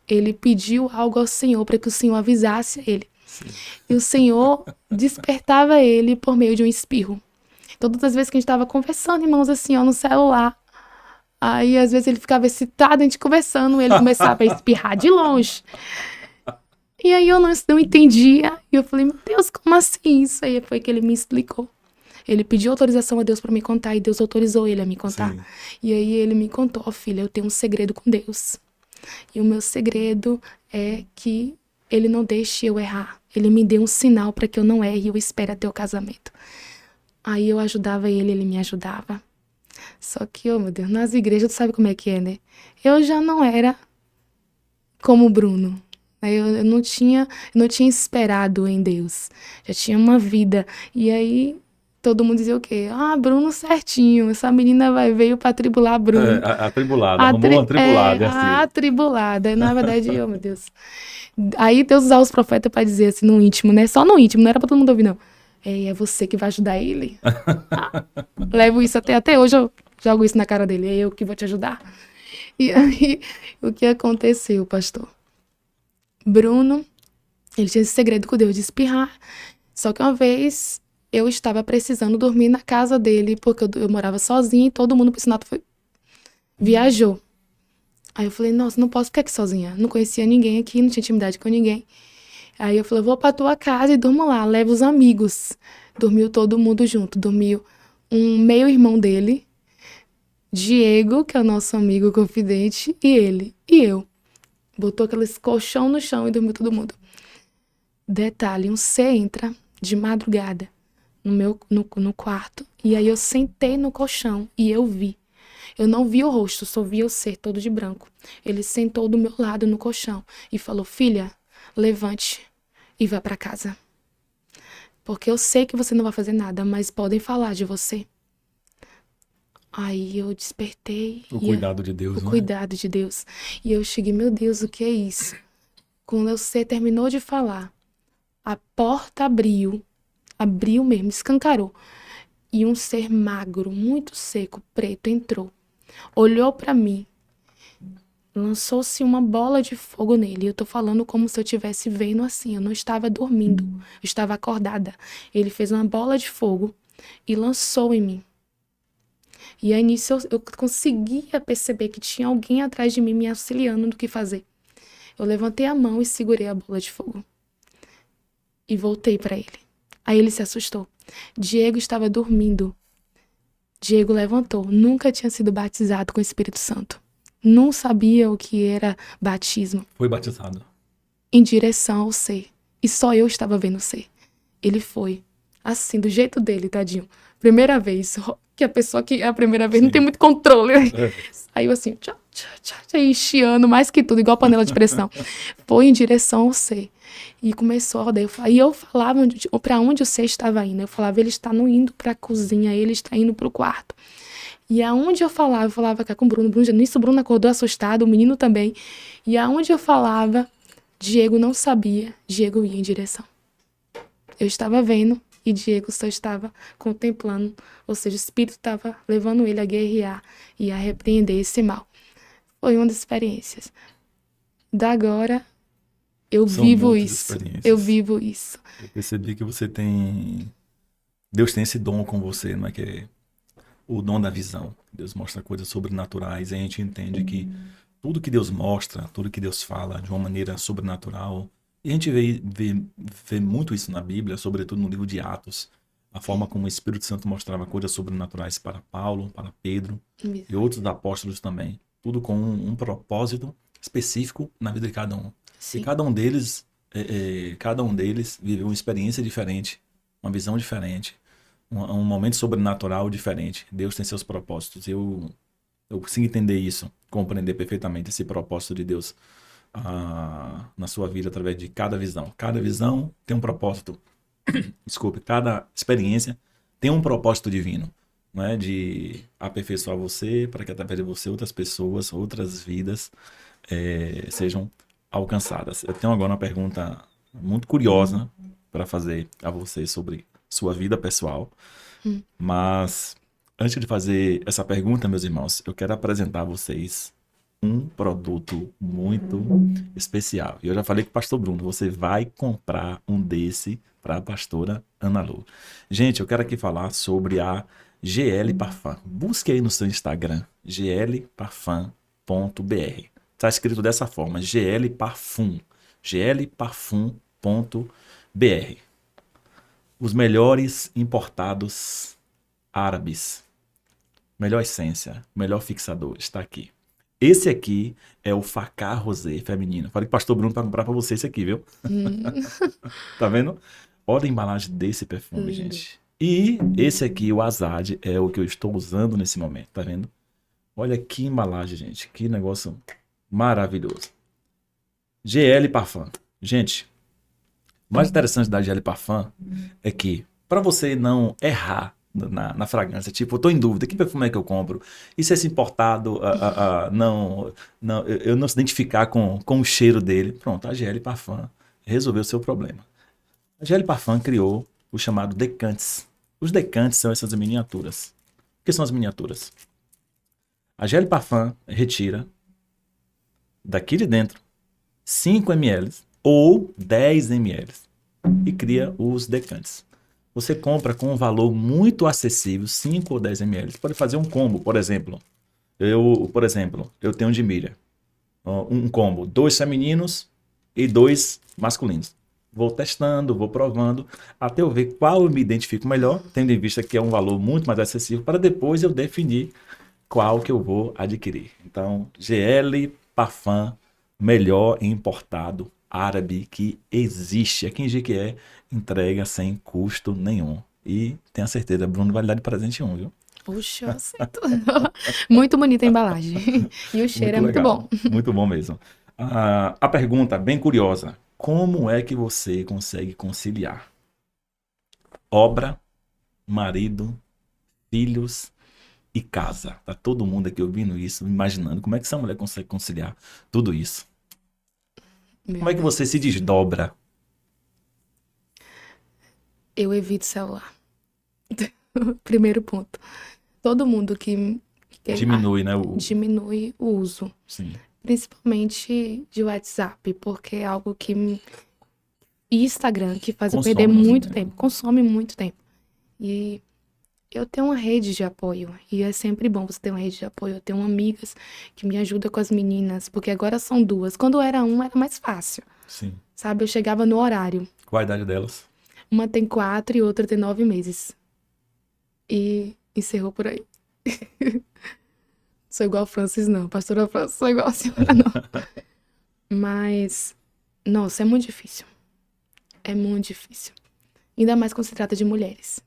ele pediu algo ao Senhor para que o Senhor avisasse ele. Sim. E o Senhor despertava ele por meio de um espirro. Todas as vezes que a gente estava conversando, irmãos, assim, ó, no celular, aí às vezes ele ficava excitado, a gente conversando, ele começava a espirrar de longe. E aí eu não entendia, e eu falei, meu Deus, como assim isso? Aí foi que ele me explicou. Ele pediu autorização a Deus para me contar e Deus autorizou ele a me contar. Sim. E aí ele me contou, ó, filha, eu tenho um segredo com Deus. E o meu segredo é que ele não deixe eu errar. Ele me deu um sinal para que eu não erre e eu espere até o casamento. Aí eu ajudava ele, ele me ajudava. Só que, oh meu Deus, nas igrejas tu sabe como é que é, né? Eu já não era como o Bruno. Eu não tinha esperado em Deus. Já tinha uma vida. E aí todo mundo dizia o quê? Ah, Bruno certinho. Essa menina veio pra atribular É, Bruno. atribulada, arrumou uma atribulada, é A assim. atribulada. Na verdade, oh meu Deus. Aí Deus usava os profetas pra dizer assim, no íntimo, né? Só no íntimo, não era pra todo mundo ouvir, não. É você que vai ajudar ele. Levo isso até hoje, eu jogo isso na cara dele. É eu que vou te ajudar. E aí, o que aconteceu, pastor? Bruno, ele tinha esse segredo com Deus de espirrar. Só que uma vez eu estava precisando dormir na casa dele, porque eu morava sozinha e todo mundo pro Sinato viajou. Aí eu falei, nossa, não posso ficar aqui sozinha. Não conhecia ninguém aqui, não tinha intimidade com ninguém. Aí eu falei, vou pra tua casa e durmo lá, leva os amigos. Dormiu todo mundo junto. Dormiu um meio-irmão dele, Diego, que é o nosso amigo confidente, e ele. E eu. Botou aqueles colchão no chão e dormiu todo mundo. Detalhe, um C entra de madrugada no quarto. E aí eu sentei no colchão e eu vi. Eu não vi o rosto, só vi o ser todo de branco. Ele sentou do meu lado no colchão e falou, filha, levante e vá pra casa. Porque eu sei que você não vai fazer nada, mas podem falar de você. Aí eu despertei. O cuidado de Deus, O não é? cuidado de Deus. E eu cheguei, meu Deus, o que é isso? Quando você terminou de falar, a porta abriu mesmo, escancarou. E um ser magro, muito seco, preto, entrou. Olhou pra mim, lançou-se uma bola de fogo nele. Eu tô falando como se eu estivesse vendo assim. Eu não estava dormindo, eu estava acordada. Ele fez uma bola de fogo e lançou em mim. E aí nisso eu conseguia perceber que tinha alguém atrás de mim me auxiliando no que fazer. Eu levantei a mão e segurei a bola de fogo. E voltei pra ele. Aí ele se assustou. Diego estava dormindo. Diego levantou. Nunca tinha sido batizado com o Espírito Santo. Não sabia o que era batismo. Foi batizado. Em direção ao ser. E só eu estava vendo o ser. Ele foi. Assim, do jeito dele, tadinho. Primeira vez. Que a pessoa que é a primeira vez não tem muito controle. Saiu assim, tchá, tchá, tchá, tchá, e chiando mais que tudo, igual panela de pressão. Foi em direção ao ser. E começou a rodar. E eu falava para onde o ser estava indo. Eu falava, ele está indo para a cozinha, ele está indo para o quarto. E aonde eu falava cá com o Bruno. Nisso o Bruno acordou assustado, o menino também. E aonde eu falava, Diego não sabia, Diego ia em direção. Eu estava vendo e Diego só estava contemplando, ou seja, o Espírito estava levando ele a guerrear e a repreender esse mal. Foi uma das experiências. Da agora, eu São vivo muitas isso. experiências. Eu vivo isso. Eu percebi que você tem... Deus tem esse dom com você, não é que é o dom da visão. Deus mostra coisas sobrenaturais e a gente entende que tudo que Deus mostra, tudo que Deus fala de uma maneira sobrenatural. E a gente vê muito isso na Bíblia, sobretudo no livro de Atos. A forma como o Espírito Santo mostrava coisas sobrenaturais para Paulo, para Pedro e outros apóstolos também. Tudo com um propósito específico na vida de cada um. E Sim. cada um deles viveu uma experiência diferente, uma visão diferente, um momento sobrenatural diferente. Deus tem seus propósitos. Eu consigo entender isso, compreender perfeitamente esse propósito de Deus na sua vida através de cada visão. Cada visão tem um propósito. Desculpe, cada experiência tem um propósito divino, não é? De aperfeiçoar você para que através de você outras pessoas, outras vidas sejam alcançadas. Eu tenho agora uma pergunta muito curiosa para fazer a você sobre sua vida pessoal, mas antes de fazer essa pergunta, meus irmãos, eu quero apresentar a vocês um produto muito especial. E eu já falei com o pastor Bruno, você vai comprar um desse para a pastora Ana Lu. Gente, eu quero aqui falar sobre a GL Parfum. Busque aí no seu Instagram, glparfum.br. Está escrito dessa forma, GL Parfum, glparfum.br. Os melhores importados árabes, melhor essência, melhor fixador, está aqui. Esse aqui é o Facá Rosé feminino. Falei que o pastor Bruno para comprar para você esse aqui, viu? Tá vendo? Olha a embalagem desse perfume, Lindo. gente. E esse aqui, o Azad, é o que eu estou usando nesse momento, tá vendo? Olha que embalagem, gente. Que negócio maravilhoso. GL Parfum. Gente, o mais interessante da GL Parfum é que, para você não errar na fragrância, tipo, eu tô em dúvida, que perfume é que eu compro? E se esse importado eu não se identificar com o cheiro dele? Pronto, a GL Parfum resolveu o seu problema. A GL Parfum criou o chamado decantes. Os decantes são essas miniaturas. O que são as miniaturas? A GL Parfum retira daqui de dentro 5 ml ou 10 ml e cria os decantes. Você compra com um valor muito acessível, 5 ou 10 ml. Você pode fazer um combo, por exemplo. Eu tenho de Miriam. Um combo, 2 femininos e 2 masculinos. Vou testando, vou provando, até eu ver qual eu me identifico melhor, tendo em vista que é um valor muito mais acessível, para depois eu definir qual que eu vou adquirir. Então, GL Parfum, melhor importado árabe que existe. Aqui em Jequié, entrega sem custo nenhum. E tenha certeza, Bruno vai lhe dar de presente um, viu? Puxa, eu aceito. Muito bonita a embalagem. E o cheiro Muito é muito legal, bom. muito bom mesmo. A pergunta bem curiosa: como é que você consegue conciliar obra, marido, filhos e casa? Tá todo mundo aqui ouvindo isso, imaginando como é que essa mulher consegue conciliar tudo isso. Como Meu é que você se Deus. desdobra? Eu evito celular. Primeiro ponto. Todo mundo que Diminui, né? diminui o uso, Sim. principalmente de WhatsApp, porque é algo e Instagram, que faz eu perder Consome nosso muito tempo. tempo, consome muito tempo. E eu tenho uma rede de apoio, e é sempre bom você ter uma rede de apoio. Eu tenho amigas que me ajudam com as meninas, porque agora são duas. Quando era uma, era mais fácil, Sim. sabe? Eu chegava no horário. Qual a idade delas? Uma tem 4 e outra tem 9 meses. E encerrou por aí. Sou igual a Francis, não. Pastora Francis, sou igual a senhora, não. Mas, nossa, é muito difícil. É muito difícil. Ainda mais quando se trata de mulheres.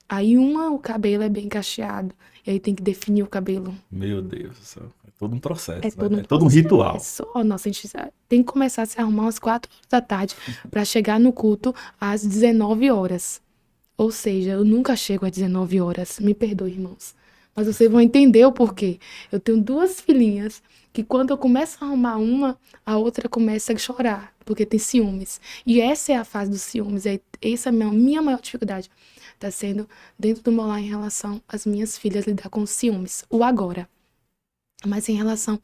Aí o cabelo é bem cacheado. E aí tem que definir o cabelo. Meu Deus do céu. É todo um processo, É todo né? um É todo um ritual. processo. Oh, nossa, a gente tem que começar a se arrumar às 4 horas da tarde para chegar no culto às 19 horas. Ou seja, eu nunca chego às 19 horas. Me perdoe, irmãos. Mas vocês vão entender o porquê. Eu tenho 2 filhinhas que quando eu começo a arrumar uma, a outra começa a chorar, porque tem ciúmes. E essa é a fase dos ciúmes. Essa é a minha maior dificuldade. Está sendo dentro do meu lar em relação às minhas filhas lidar com ciúmes. O agora. Mas em relação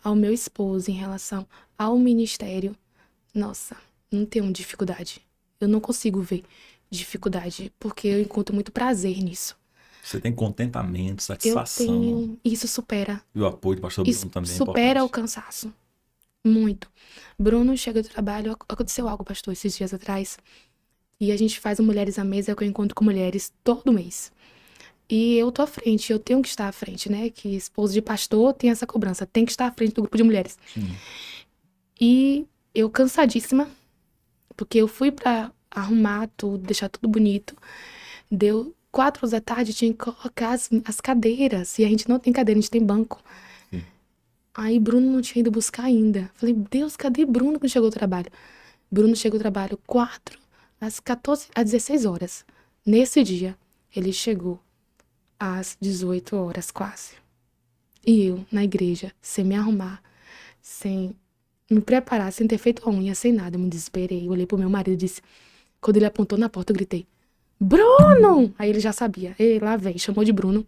ao meu esposo, em relação ao ministério, nossa, não tenho dificuldade. Eu não consigo ver dificuldade, porque eu encontro muito prazer nisso. Você tem contentamento, Eu satisfação. tenho. Isso supera. E o apoio do pastor Bruno Isso também é supera o importante. cansaço. Muito. Bruno chega do trabalho. Aconteceu algo, pastor, esses dias atrás. E a gente faz o Mulheres à Mesa, que eu encontro com mulheres todo mês. E eu tô à frente, eu tenho que estar à frente, né? Que esposo de pastor tem essa cobrança, tem que estar à frente do grupo de mulheres. Sim. E eu cansadíssima, porque eu fui pra arrumar tudo, deixar tudo bonito. Deu 4 horas da tarde, tinha que colocar as cadeiras. E a gente não tem cadeira, a gente tem banco. Sim. Aí Bruno não tinha ido buscar ainda. Falei, Deus, cadê Bruno quando chegou do trabalho? Bruno chegou do trabalho 4 às 14, às 16 horas. Nesse dia, ele chegou às 18 horas quase. E eu, na igreja, sem me arrumar, sem me preparar, sem ter feito a unha, sem nada. Eu me desesperei. Eu olhei pro meu marido e disse... Quando ele apontou na porta, eu gritei, Bruno! Aí ele já sabia. Ei, lá vem, chamou de Bruno.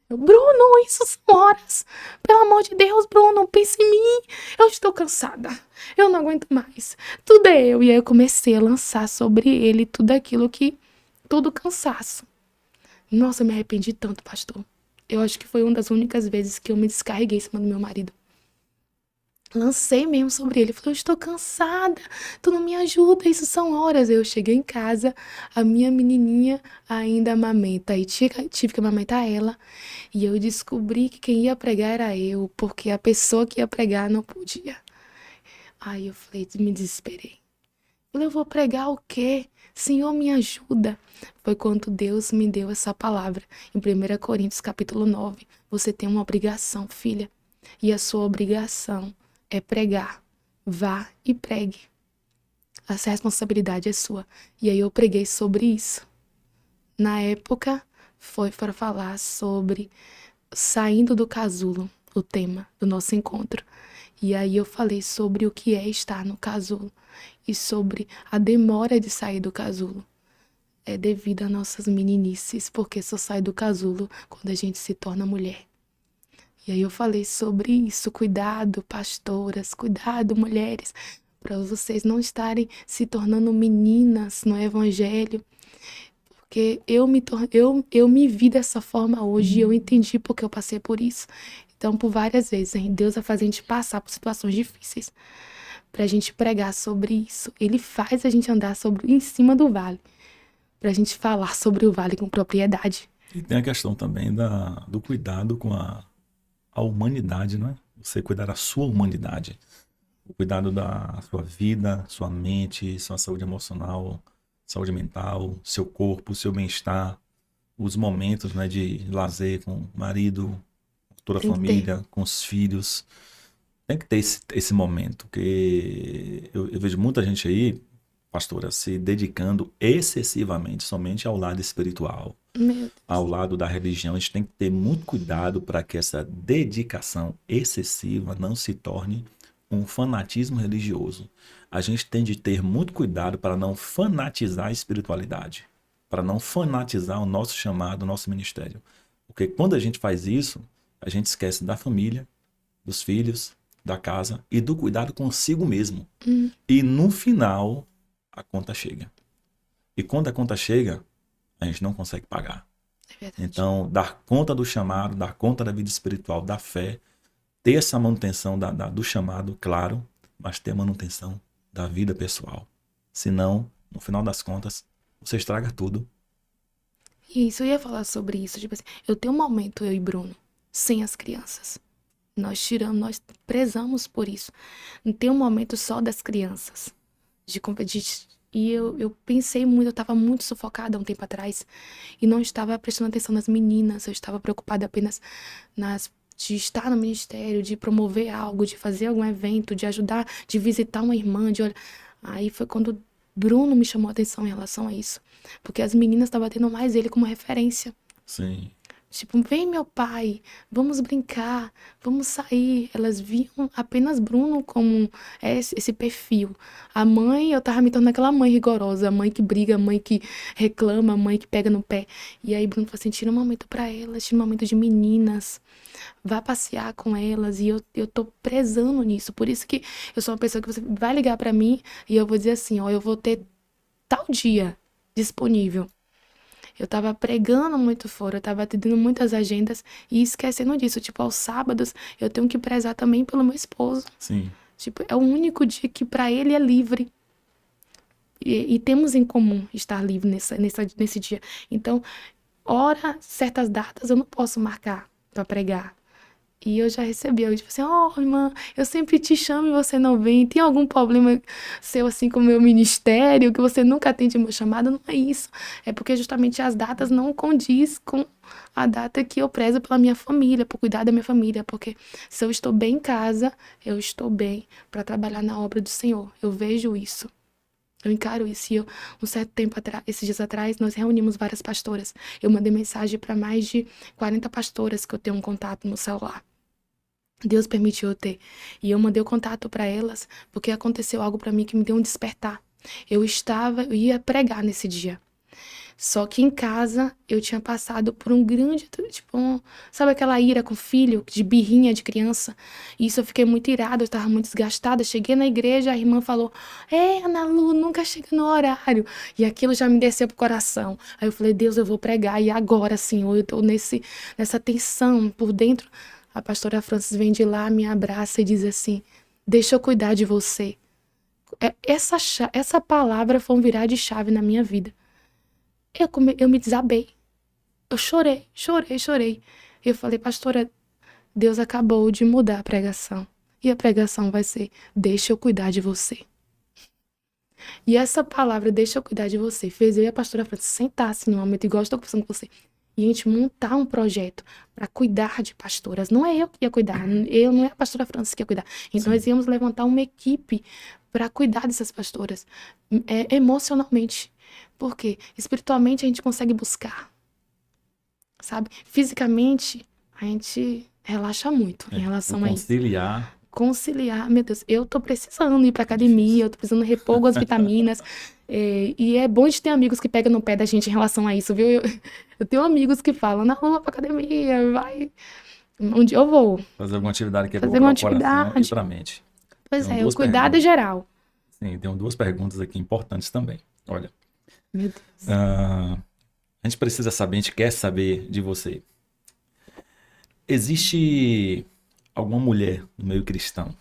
Bruno, isso são horas. Pelo amor de Deus, Bruno, pense em mim. Eu estou cansada. Eu não aguento mais. Tudo é eu. E aí eu comecei a lançar sobre ele tudo aquilo que... Todo cansaço. Nossa, eu me arrependi tanto, pastor. Eu acho que foi uma das únicas vezes que eu me descarreguei em cima do meu marido. Lancei mesmo sobre ele. Falei, eu estou cansada. Tu não me ajuda, isso são horas. Eu cheguei em casa, a minha menininha ainda amamenta. Aí tive que amamentar ela. E eu descobri que quem ia pregar era eu, porque a pessoa que ia pregar não podia. Aí eu falei, me desesperei. Falei, eu vou pregar o quê? Senhor, me ajuda. Foi quando Deus me deu essa palavra. Em 1 Coríntios, capítulo 9. Você tem uma obrigação, filha. E a sua obrigação é pregar. Vá e pregue. Essa responsabilidade é sua. E aí eu preguei sobre isso. Na época, foi para falar sobre saindo do casulo, o tema do nosso encontro. E aí eu falei sobre o que é estar no casulo e sobre a demora de sair do casulo. É devido às nossas meninices, porque só sai do casulo quando a gente se torna mulher. E aí eu falei sobre isso, cuidado, pastoras, cuidado, mulheres, para vocês não estarem se tornando meninas no evangelho, porque eu me vi dessa forma hoje e eu entendi porque eu passei por isso. Então, por várias vezes, hein, Deus vai fazer a gente passar por situações difíceis pra gente pregar sobre isso. Ele faz a gente andar em cima do vale, pra gente falar sobre o vale com propriedade. E tem a questão também do cuidado com a humanidade, não é? Você cuidar da sua humanidade. O cuidado da sua vida, sua mente, sua saúde emocional, saúde mental, seu corpo, seu bem-estar, os momentos, né, de lazer com o marido, com toda a Tem que ter. família, com os filhos. Tem que ter esse momento, porque eu vejo muita gente aí, pastora, se dedicando excessivamente somente ao lado espiritual, Meu Deus. ao lado da religião. A gente tem que ter muito cuidado para que essa dedicação excessiva não se torne um fanatismo religioso. A gente tem de ter muito cuidado para não fanatizar a espiritualidade, para não fanatizar o nosso chamado, o nosso ministério. Porque quando a gente faz isso, a gente esquece da família, dos filhos, da casa e do cuidado consigo mesmo. E no final, a conta chega. E quando a conta chega, a gente não consegue pagar. É verdade. Então, dar conta do chamado, dar conta da vida espiritual, da fé, ter essa manutenção do chamado, claro, mas ter a manutenção da vida pessoal. Senão, no final das contas, você estraga tudo. Isso, eu ia falar sobre isso. Tipo assim, eu tenho um momento, eu e Bruno, sem as crianças. Nós prezamos por isso. Não tem um momento só das crianças. E eu pensei muito, eu estava muito sufocada há um tempo atrás. E não estava prestando atenção nas meninas. Eu estava preocupada apenas de estar no ministério, de promover algo, de fazer algum evento, de ajudar, de visitar uma irmã. Aí foi quando Bruno me chamou a atenção em relação a isso. Porque as meninas estavam tendo mais ele como referência. Sim. Tipo, vem meu pai, vamos brincar, vamos sair. Elas viam apenas Bruno como esse perfil. A mãe, eu tava me tornando aquela mãe rigorosa, a mãe que briga, a mãe que reclama, a mãe que pega no pé. E aí Bruno falou assim, tira um momento pra elas, tira um momento de meninas, vá passear com elas. E eu tô prezando nisso. Por isso que eu sou uma pessoa que você vai ligar pra mim e eu vou dizer assim, ó, eu vou ter tal dia disponível. Eu tava pregando muito fora, eu tava atendendo muitas agendas e esquecendo disso. Tipo, aos sábados eu tenho que prezar também pelo meu esposo. Sim. Tipo, é o único dia que pra ele é livre. E temos em comum estar livre nesse dia. Então, certas datas eu não posso marcar pra pregar. E eu já recebi, eu tipo assim, irmã, eu sempre te chamo e você não vem. Tem algum problema seu assim com o meu ministério, que você nunca atende o meu chamado? Não é isso. É porque justamente as datas não condiz com a data que eu prezo pela minha família, por cuidar da minha família. Porque se eu estou bem em casa, eu estou bem para trabalhar na obra do Senhor. Eu vejo isso. Eu encaro isso. Um certo tempo atrás, esses dias atrás, nós reunimos várias pastoras. Eu mandei mensagem para mais de 40 pastoras que eu tenho um contato no celular. Deus permitiu eu ter. E eu mandei o contato para elas porque aconteceu algo para mim que me deu um despertar. Eu ia pregar nesse dia. Só que em casa eu tinha passado por um grande, sabe aquela ira com o filho, de birrinha de criança? E isso eu fiquei muito irada, eu estava muito desgastada. Cheguei na igreja, a irmã falou: Ana Lu, nunca chega no horário. E aquilo já me desceu pro coração. Aí eu falei: Deus, eu vou pregar. E agora, Senhor, eu tô nessa tensão por dentro. A pastora Francis vem de lá, me abraça e diz assim: Deixa eu cuidar de você. Essa palavra foi um virar de chave na minha vida. Eu me desabei. Eu chorei. E eu falei: Pastora, Deus acabou de mudar a pregação. E a pregação vai ser: Deixa eu cuidar de você. E essa palavra, deixa eu cuidar de você, fez eu e a pastora Francis sentar assim no momento, igual eu estou conversando com você, e a gente montar um projeto para cuidar de pastoras. Não é eu que ia cuidar, não é a pastora Francis que ia cuidar. Então nós íamos levantar uma equipe para cuidar dessas pastoras emocionalmente. Por quê? Espiritualmente a gente consegue buscar, sabe? Fisicamente a gente relaxa muito em relação a isso. Conciliar, meu Deus, eu tô precisando ir pra academia, eu tô precisando repor algumas vitaminas. E é bom de ter amigos que pegam no pé da gente em relação a isso, viu? Eu tenho amigos que falam: na rua pra academia, vai. Um dia eu vou. Fazer alguma atividade que é boa Fazer para uma o coração e atividade. para a mente. Pois Tem é, o duas cuidado é perguntas. geral. Sim, tem duas perguntas aqui importantes também. Olha, Meu Deus. a gente precisa saber, a gente quer saber de você. Existe alguma mulher no meio cristão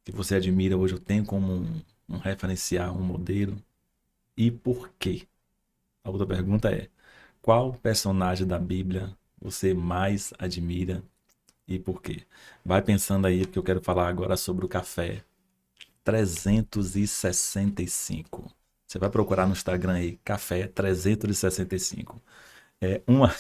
que você admira hoje, eu tenho como um referencial, um modelo? E por quê? A outra pergunta é: qual personagem da Bíblia você mais admira e por quê? Vai pensando aí, porque eu quero falar agora sobre o café 365. Você vai procurar no Instagram aí, café 365. É uma.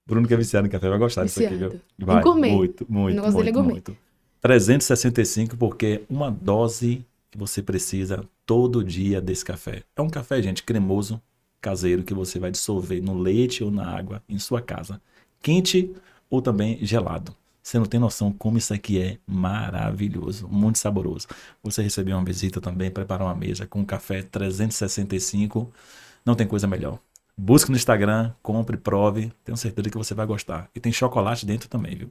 Bruno que é viciado em café vai gostar disso aqui, viu? Viciado. Um Vai, gourmet. muito, O muito, negócio dele é muito, gourmet. muito. 365 porque é uma dose que você precisa todo dia desse café. É um café, gente, cremoso, caseiro, que você vai dissolver no leite ou na água em sua casa. Quente ou também gelado. Você não tem noção como isso aqui é maravilhoso, muito saboroso. Você recebeu uma visita também, preparar uma mesa com café 365, não tem coisa melhor. Busque no Instagram, compre, prove, tenho certeza que você vai gostar. E tem chocolate dentro também, viu?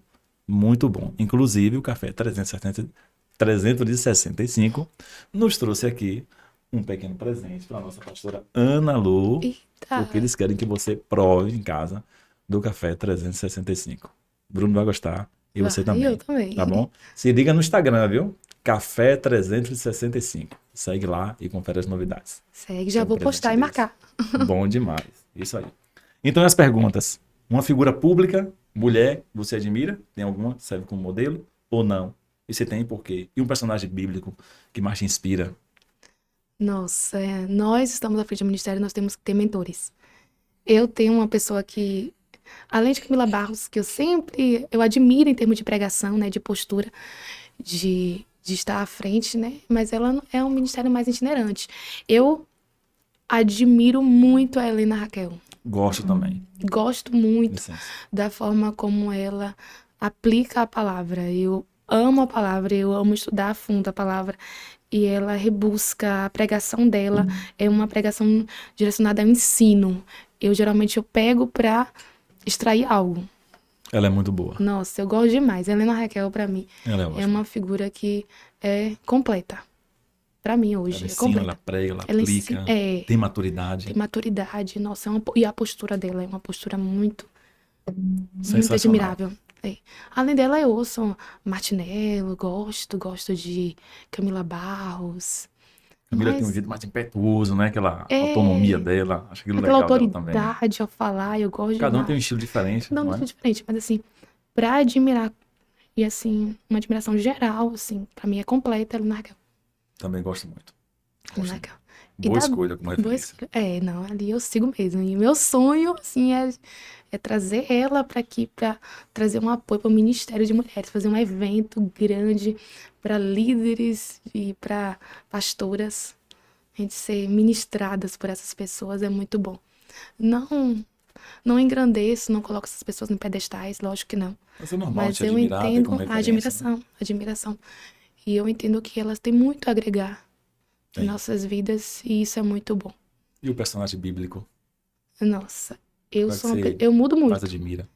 Muito bom. Inclusive, o café 365 nos trouxe aqui um pequeno presente para a nossa pastora Ana Lu, porque Eita. eles querem que você prove em casa do café 365. Bruno vai gostar e você Vai, eu também, também. tá bom? Se liga no Instagram, viu? Café 365. Segue lá e confere as novidades. Segue, Que já é um vou presente postar e deles. marcar. Bom demais. Isso aí. Então, as perguntas. Uma figura pública, mulher, você admira? Tem alguma? Serve como modelo? Ou não? E se tem, por quê? E um personagem bíblico que mais te inspira? Nossa, nós estamos à frente do ministério, nós temos que ter mentores. Eu tenho uma pessoa que, além de Camila Barros, que eu admiro em termos de pregação, né, de postura, de estar à frente, né, mas ela é um ministério mais itinerante. Eu admiro muito a Helena Raquel. Gosto também. Gosto muito Licença. da forma como ela aplica a palavra. Eu amo a palavra, eu amo estudar a fundo a palavra. E ela rebusca, a pregação dela é uma pregação direcionada ao ensino. Eu pego pra extrair algo. Ela é muito boa. Nossa, eu gosto demais. Helena Raquel, pra mim, Ela é é ótima. uma figura que é completa. Pra mim, hoje, Ela é ensina, ela completa. prega, ela Ela aplica, tem tem maturidade. maturidade, nossa, e a postura dela é uma postura muito Sensacional. admirável. É. Além dela, eu ouço Martinello, gosto de Camila Barros. Camila tem um Mas jeito mais impetuoso, né? Aquela autonomia é dela. Acho aquilo aquela legal dela também. autoridade ao falar, eu gosto Cada um tem um demais. estilo diferente, Não, não não é? sou diferente, mas assim, pra admirar, e assim, uma admiração geral, assim, pra mim é completa, Helena Raquel. Também gosto muito. Helena Gosto muito. Raquel. E Boa da escolha como boa referência. escolha. É, não, ali eu sigo mesmo. E meu sonho, assim, é trazer ela para aqui, para trazer um apoio para o Ministério de Mulheres, fazer um evento grande para líderes e para pastoras. A gente ser ministradas por essas pessoas é muito bom. Não, não engrandeço, não coloco essas pessoas em pedestais, lógico que não. Mas é normal Mas te eu admirar, ter como entendo a referência, né? admiração, admiração. E eu entendo que elas têm muito a agregar em Tem. nossas vidas e isso é muito bom. E o personagem bíblico? Nossa, eu Qual é que sou você eu mudo mais muito. admira?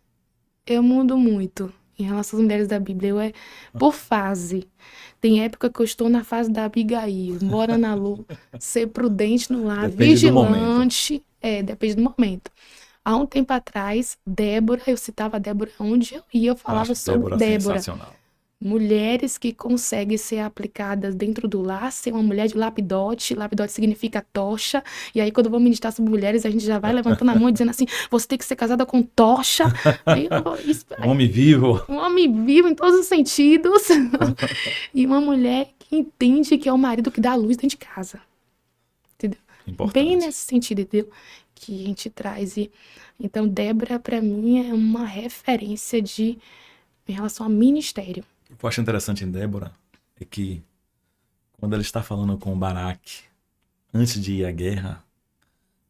Eu mudo muito em relação às mulheres da Bíblia. Eu é por fase. Tem época que eu estou na fase da Abigail, mora na lua, ser prudente no lar, Depende do momento. vigilante, depende do momento. Há um tempo atrás, Débora, eu citava Débora onde eu ia, eu falava Acho sobre Débora Débora. sensacional. Mulheres que conseguem ser aplicadas dentro do lar, ser uma mulher de lapidote, lapidote significa tocha, e aí quando eu vou ministrar sobre mulheres, a gente já vai levantando a mão e dizendo assim, você tem que ser casada com tocha, aí Um homem vivo. um homem vivo em todos os sentidos, e uma mulher que entende que é o marido que dá a luz dentro de casa, entendeu? Bem Importante. nesse sentido, entendeu? Que a gente traz, e então Débora para mim é uma referência em relação ao ministério. O que eu acho interessante em Débora é que quando ela está falando com o Baraque, antes de ir à guerra,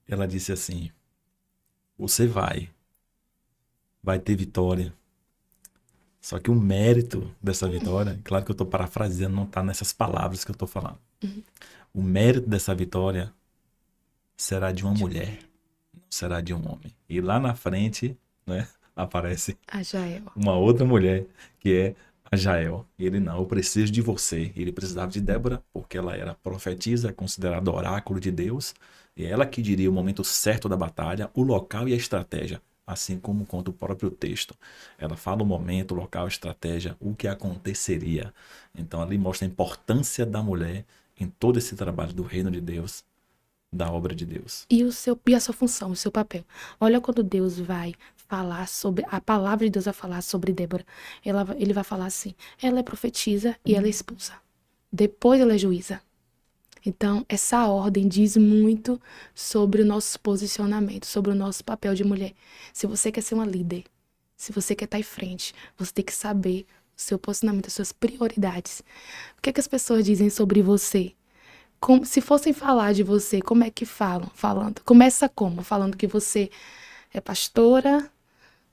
ela disse assim: você vai ter vitória. Só que o mérito dessa vitória, claro que eu estou parafraseando, não está nessas palavras que eu estou falando. O mérito dessa vitória será de uma mulher, não será de um homem. E lá na frente, né, aparece A Jael. uma outra mulher, que é a Jael. E ele não, eu preciso de você. Ele precisava de Débora, porque ela era profetisa, considerada oráculo de Deus, e ela que diria o momento certo da batalha, o local e a estratégia, assim como conta o próprio texto. Ela fala o momento, o local, a estratégia, o que aconteceria. Então ali mostra a importância da mulher em todo esse trabalho do reino de Deus, da obra de Deus. E a sua função, o seu papel. Olha quando Deus vai falar sobre, a palavra de Deus vai falar sobre Débora. Ele vai falar assim, ela é profetisa e ela é esposa. Depois ela é juíza. Então, essa ordem diz muito sobre o nosso posicionamento, sobre o nosso papel de mulher. Se você quer ser uma líder, se você quer estar em frente, você tem que saber o seu posicionamento, as suas prioridades. O que é que as pessoas dizem sobre você? Se fossem falar de você, como é que falam? Falando. Começa como? Falando que você é pastora,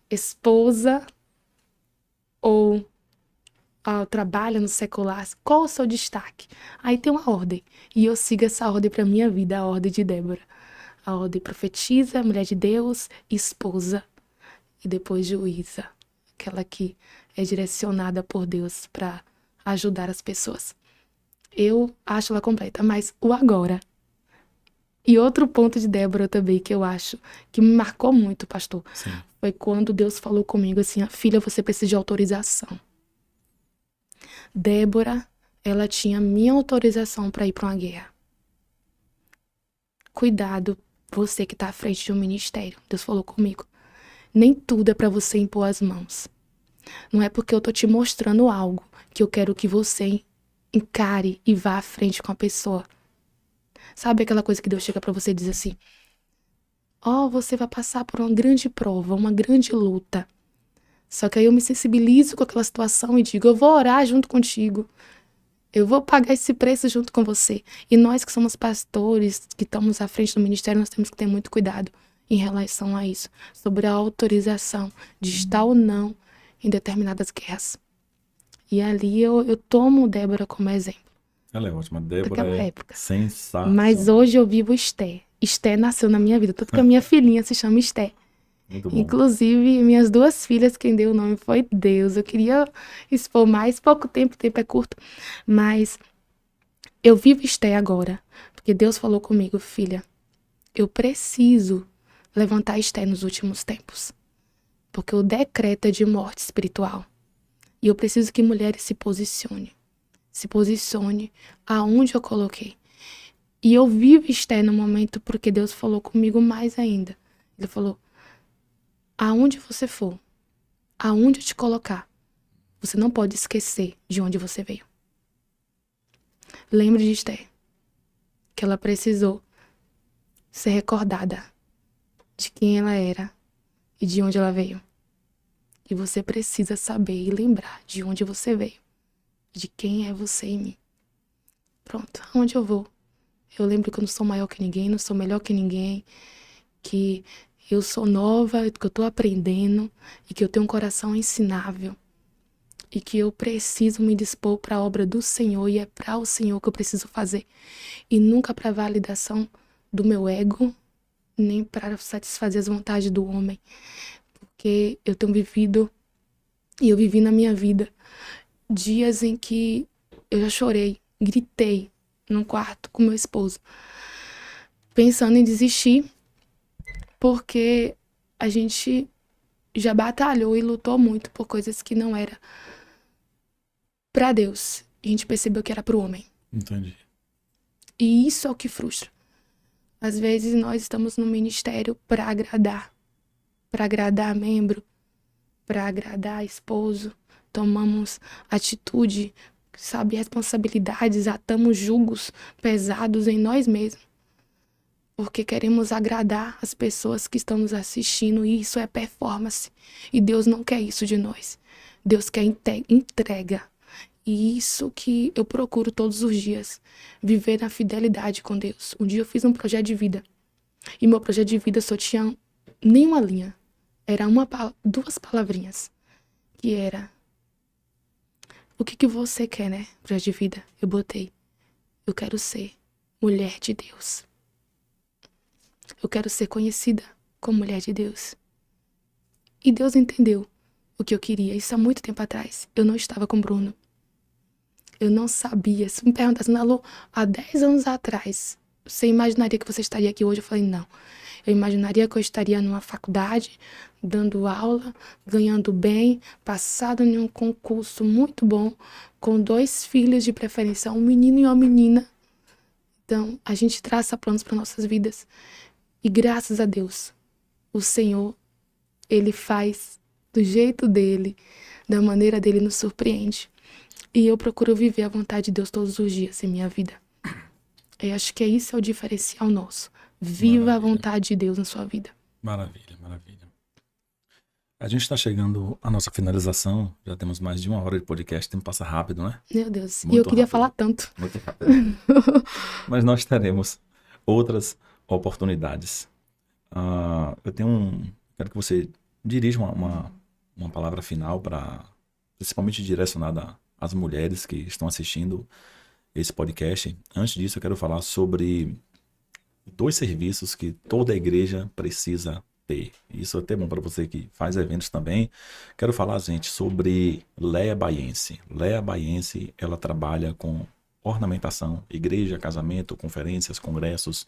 esposa ou trabalha no secular. Qual o seu destaque? Aí tem uma ordem. E eu sigo essa ordem para minha vida, a ordem de Débora. A ordem profetisa, mulher de Deus, esposa e depois juíza. Aquela que é direcionada por Deus para ajudar as pessoas. Eu acho ela completa, mas o agora. E outro ponto de Débora também que eu acho que me marcou muito, pastor, Sim. foi quando Deus falou comigo assim: filha, você precisa de autorização. Débora, ela tinha minha autorização para ir para uma guerra. Cuidado, você que está à frente de um ministério. Deus falou comigo. Nem tudo é para você impor as mãos. Não é porque eu tô te mostrando algo que eu quero que você encare e vá à frente com a pessoa. Sabe aquela coisa que Deus chega pra você e diz assim: você vai passar por uma grande prova, uma grande luta. Só que aí eu me sensibilizo com aquela situação e digo: eu vou orar junto contigo. Eu vou pagar esse preço junto com você. E nós que somos pastores, que estamos à frente do ministério, nós temos que ter muito cuidado em relação a isso. Sobre a autorização de estar ou não em determinadas guerras. E ali eu tomo Débora como exemplo. Ela é ótima. Débora Daquela é época. sensacional. Mas hoje eu vivo Esté. Esté nasceu na minha vida, tanto que a minha filhinha se chama Esté. Muito bom. Inclusive, minhas duas filhas, quem deu o nome foi Deus. Eu queria expor mais, pouco tempo, o tempo é curto. Mas eu vivo Esté agora, porque Deus falou comigo: filha, eu preciso levantar Esté nos últimos tempos. Porque o decreto é de morte espiritual. E eu preciso que mulheres se posicione. Se posicione aonde eu coloquei. E eu vivo Esther no momento porque Deus falou comigo mais ainda. Ele falou, aonde você for, aonde eu te colocar, você não pode esquecer de onde você veio. Lembre de Esther, que ela precisou ser recordada de quem ela era e de onde ela veio. E você precisa saber e lembrar de onde você veio, de quem é você em mim. Pronto, aonde eu vou? Eu lembro que eu não sou maior que ninguém, não sou melhor que ninguém, que eu sou nova, que eu tô aprendendo e que eu tenho um coração ensinável e que eu preciso me dispor para a obra do Senhor e é para o Senhor que eu preciso fazer e nunca para validação do meu ego, nem para satisfazer as vontades do homem, porque eu tenho vivido e eu vivi na minha vida dias em que eu já chorei, gritei num quarto com meu esposo, pensando em desistir, porque a gente já batalhou e lutou muito por coisas que não era para Deus. E a gente percebeu que era para o homem. Entendi. E isso é o que frustra. Às vezes nós estamos no ministério para agradar membro, para agradar esposo. Tomamos atitude, sabe, responsabilidades, atamos julgos pesados em nós mesmos. Porque queremos agradar as pessoas que estão nos assistindo e isso é performance. E Deus não quer isso de nós. Deus quer entrega. E isso que eu procuro todos os dias. Viver na fidelidade com Deus. Um dia eu fiz um projeto de vida. E meu projeto de vida só tinha nenhuma linha. Era duas palavrinhas. Que era... O que você quer, né? Projeto de vida. Eu botei. Eu quero ser mulher de Deus. Eu quero ser conhecida como mulher de Deus. E Deus entendeu o que eu queria. Isso há muito tempo atrás. Eu não estava com Bruno. Eu não sabia. Se me perguntasse, Nalu, há 10 anos atrás, você imaginaria que você estaria aqui hoje? Eu falei, não. Eu imaginaria que eu estaria numa faculdade, dando aula, ganhando bem, passado em um concurso muito bom, com 2 filhos de preferência, um menino e uma menina. Então, a gente traça planos para nossas vidas. E graças a Deus, o Senhor, Ele faz do jeito dEle, da maneira dEle, nos surpreende. E eu procuro viver a vontade de Deus todos os dias em minha vida. Eu acho que isso é o diferencial nosso. Viva Maravilha. a vontade de Deus na sua vida. Maravilha, maravilha. A gente está chegando à nossa finalização. Já temos mais de 1 hora de podcast. O tempo passa rápido, né? Meu Deus. Muito E eu queria rápido. falar tanto. Muito rápido. Mas nós teremos outras oportunidades. Quero que você dirija uma palavra final principalmente direcionada às mulheres que estão assistindo esse podcast. Antes disso, eu quero falar sobre 2 serviços que toda igreja precisa ter. Isso é até bom para você que faz eventos também. Quero falar, gente, sobre Léa Baiense. Léa Baiense, ela trabalha com ornamentação, igreja, casamento, conferências, congressos,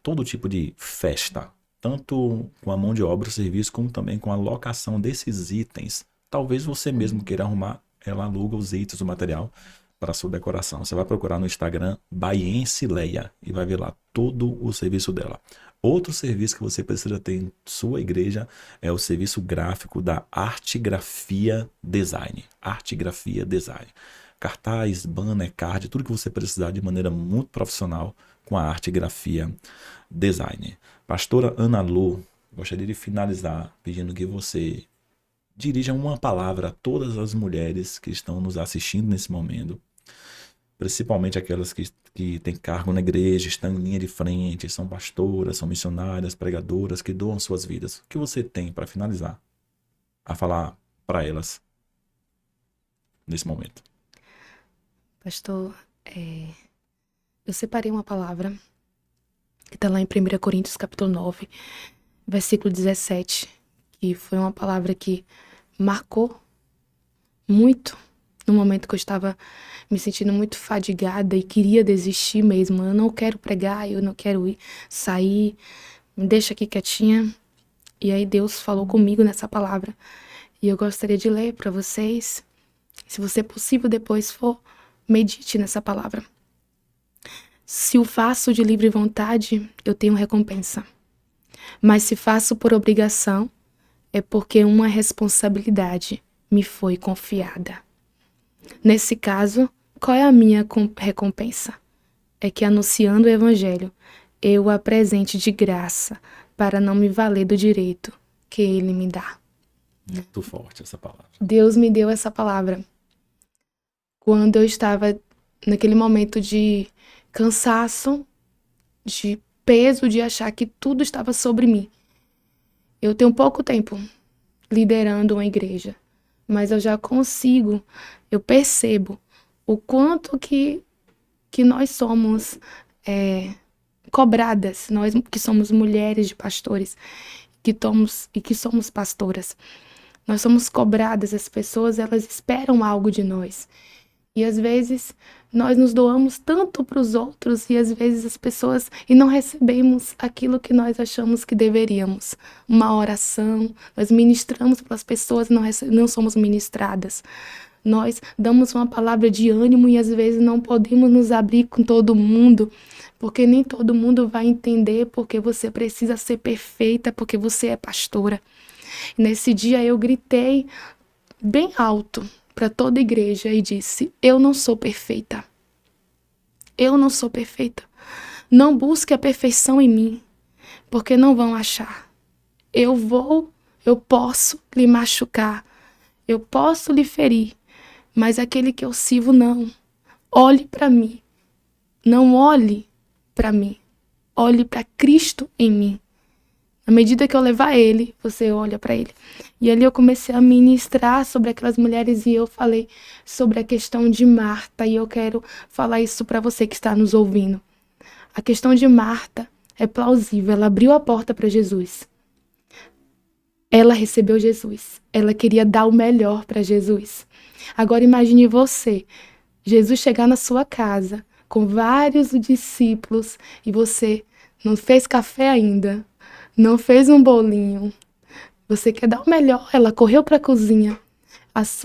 todo tipo de festa, tanto com a mão de obra, o serviço, como também com a locação desses itens. Talvez você mesmo queira arrumar, ela aluga os itens, o material para sua decoração. Você vai procurar no Instagram Baiense Léa e vai ver lá todo o serviço dela. Outro serviço que você precisa ter em sua igreja é o serviço gráfico da Artegrafia Design. Artegrafia Design. Cartaz, banner, card, tudo que você precisar de maneira muito profissional com a Artegrafia Design. Pastora Ana Lu, gostaria de finalizar pedindo que você dirija uma palavra a todas as mulheres que estão nos assistindo nesse momento, principalmente aquelas que têm cargo na igreja, estão em linha de frente, são pastoras, são missionárias, pregadoras, que doam suas vidas. O que você tem para finalizar a falar para elas nesse momento? Pastor, eu separei uma palavra que está lá em 1 Coríntios capítulo 9, versículo 17, que foi uma palavra que marcou muito no momento que eu estava me sentindo muito fadigada e queria desistir mesmo. Eu não quero pregar, eu não quero sair, me deixa aqui quietinha. E aí Deus falou comigo nessa palavra. E eu gostaria de ler para vocês. Se você possível depois for, medite nessa palavra. Se o faço de livre vontade, eu tenho recompensa. Mas se faço por obrigação, é porque uma responsabilidade me foi confiada. Nesse caso, qual é a minha recompensa? É que anunciando o Evangelho, eu o apresente de graça para não me valer do direito que ele me dá. Muito forte essa palavra. Deus me deu essa palavra quando eu estava naquele momento de cansaço, de peso, de achar que tudo estava sobre mim. Eu tenho pouco tempo liderando uma igreja, mas eu já consigo, eu percebo o quanto que nós somos cobradas, nós que somos mulheres de pastores, que somos pastoras. Nós somos cobradas, as pessoas, elas esperam algo de nós. E às vezes nós nos doamos tanto para os outros e às vezes as pessoas e não recebemos aquilo que nós achamos que deveríamos. Uma oração, nós ministramos para as pessoas e não somos ministradas. Nós damos uma palavra de ânimo e às vezes não podemos nos abrir com todo mundo, porque nem todo mundo vai entender, porque você precisa ser perfeita, porque você é pastora. E nesse dia eu gritei bem alto para toda a igreja e disse: eu não sou perfeita. Eu não sou perfeita. Não busque a perfeição em mim, porque não vão achar. Eu posso lhe machucar, eu posso lhe ferir, mas aquele que eu sirvo não. Olhe para mim. Não olhe para mim. Olhe para Cristo em mim. À medida que eu levar ele, você olha para ele. E ali eu comecei a ministrar sobre aquelas mulheres e eu falei sobre a questão de Marta. E eu quero falar isso para você que está nos ouvindo. A questão de Marta é plausível. Ela abriu a porta para Jesus. Ela recebeu Jesus. Ela queria dar o melhor para Jesus. Agora imagine você, Jesus chegar na sua casa com vários discípulos e você não fez café ainda. Não fez um bolinho. Você quer dar o melhor. Ela correu para a cozinha.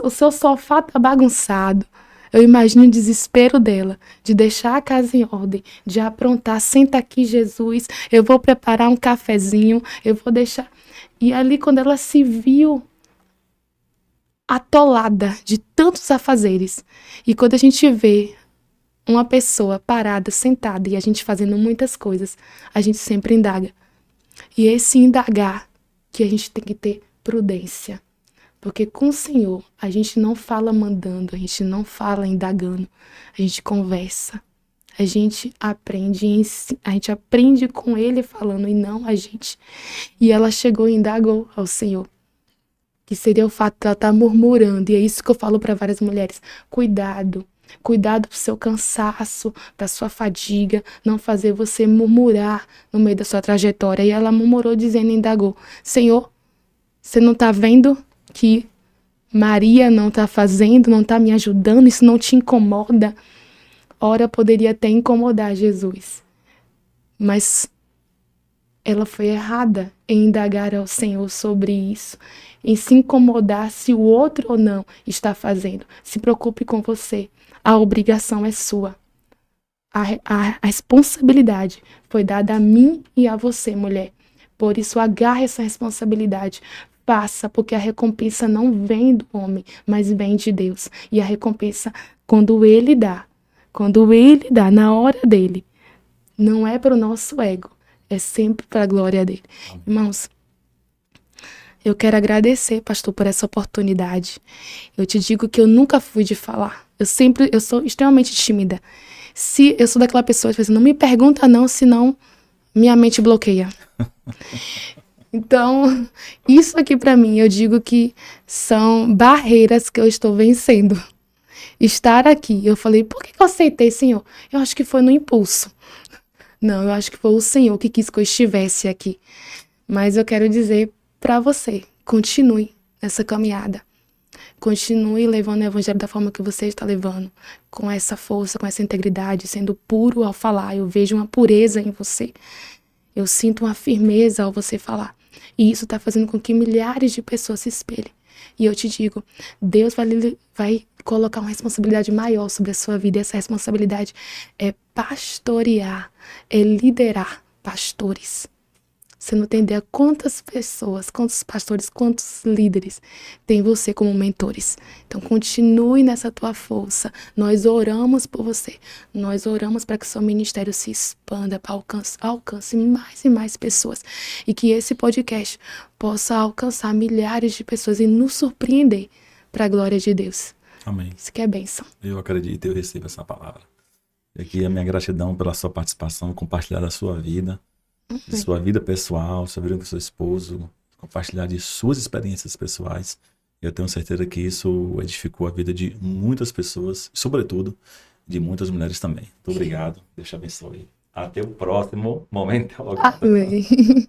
O seu sofá tá bagunçado. Eu imagino o desespero dela de deixar a casa em ordem, de aprontar. Senta aqui, Jesus. Eu vou preparar um cafezinho. Eu vou deixar. E ali, quando ela se viu atolada de tantos afazeres, e quando a gente vê uma pessoa parada, sentada, e a gente fazendo muitas coisas, a gente sempre indaga. E esse indagar que a gente tem que ter prudência. Porque com o Senhor a gente não fala mandando, a gente não fala indagando, a gente conversa. A gente aprende com Ele falando e não a gente. E ela chegou e indagou ao Senhor. Que seria o fato de ela estar murmurando. E é isso que eu falo para várias mulheres. Cuidado. Cuidado pro seu cansaço, pra sua fadiga, não fazer você murmurar no meio da sua trajetória. E ela murmurou dizendo, indagou: Senhor, você não tá vendo que Maria não tá fazendo, não tá me ajudando? Isso não te incomoda? Ora, poderia até incomodar Jesus. Mas ela foi errada em indagar ao Senhor sobre isso, em se incomodar se o outro ou não está fazendo. Se preocupe com você. A obrigação é sua. A responsabilidade foi dada a mim e a você, mulher. Por isso, agarre essa responsabilidade. Faça, porque a recompensa não vem do homem, mas vem de Deus. E a recompensa, quando Ele dá, na hora dele, não é para o nosso ego, é sempre para a glória dele. Amém. Irmãos, eu quero agradecer, pastor, por essa oportunidade. Eu te digo que eu nunca fui de falar. Eu sou extremamente tímida. Eu sou daquela pessoa que não me pergunta não, senão minha mente bloqueia. Então, isso aqui para mim, eu digo que são barreiras que eu estou vencendo. Estar aqui, eu falei, por que eu aceitei, Senhor? Eu acho que foi no impulso. Não, eu acho que foi o Senhor que quis que eu estivesse aqui. Mas eu quero dizer para você, continue nessa caminhada. Continue levando o evangelho da forma que você está levando, com essa força, com essa integridade, sendo puro ao falar. Eu vejo uma pureza em você. Eu sinto uma firmeza ao você falar. E isso está fazendo com que milhares de pessoas se espelhem. E eu te digo, Deus vai colocar uma responsabilidade maior sobre a sua vida. E essa responsabilidade é pastorear, é liderar pastores. Você não tem ideia quantas pessoas, quantos pastores, quantos líderes tem você como mentores. Então, continue nessa tua força. Nós oramos por você. Nós oramos para que seu ministério se expanda, para alcance mais e mais pessoas. E que esse podcast possa alcançar milhares de pessoas e nos surpreender para a glória de Deus. Amém. Isso que é bênção. Eu acredito, eu recebo essa palavra. E aqui a minha gratidão pela sua participação, compartilhar da sua vida, de sua vida pessoal, sua vida com seu esposo, compartilhar de suas experiências pessoais. Eu tenho certeza que isso edificou a vida de muitas pessoas, sobretudo de muitas mulheres também. Muito obrigado. Deus te abençoe. Até o próximo Momento Teologado. Amém.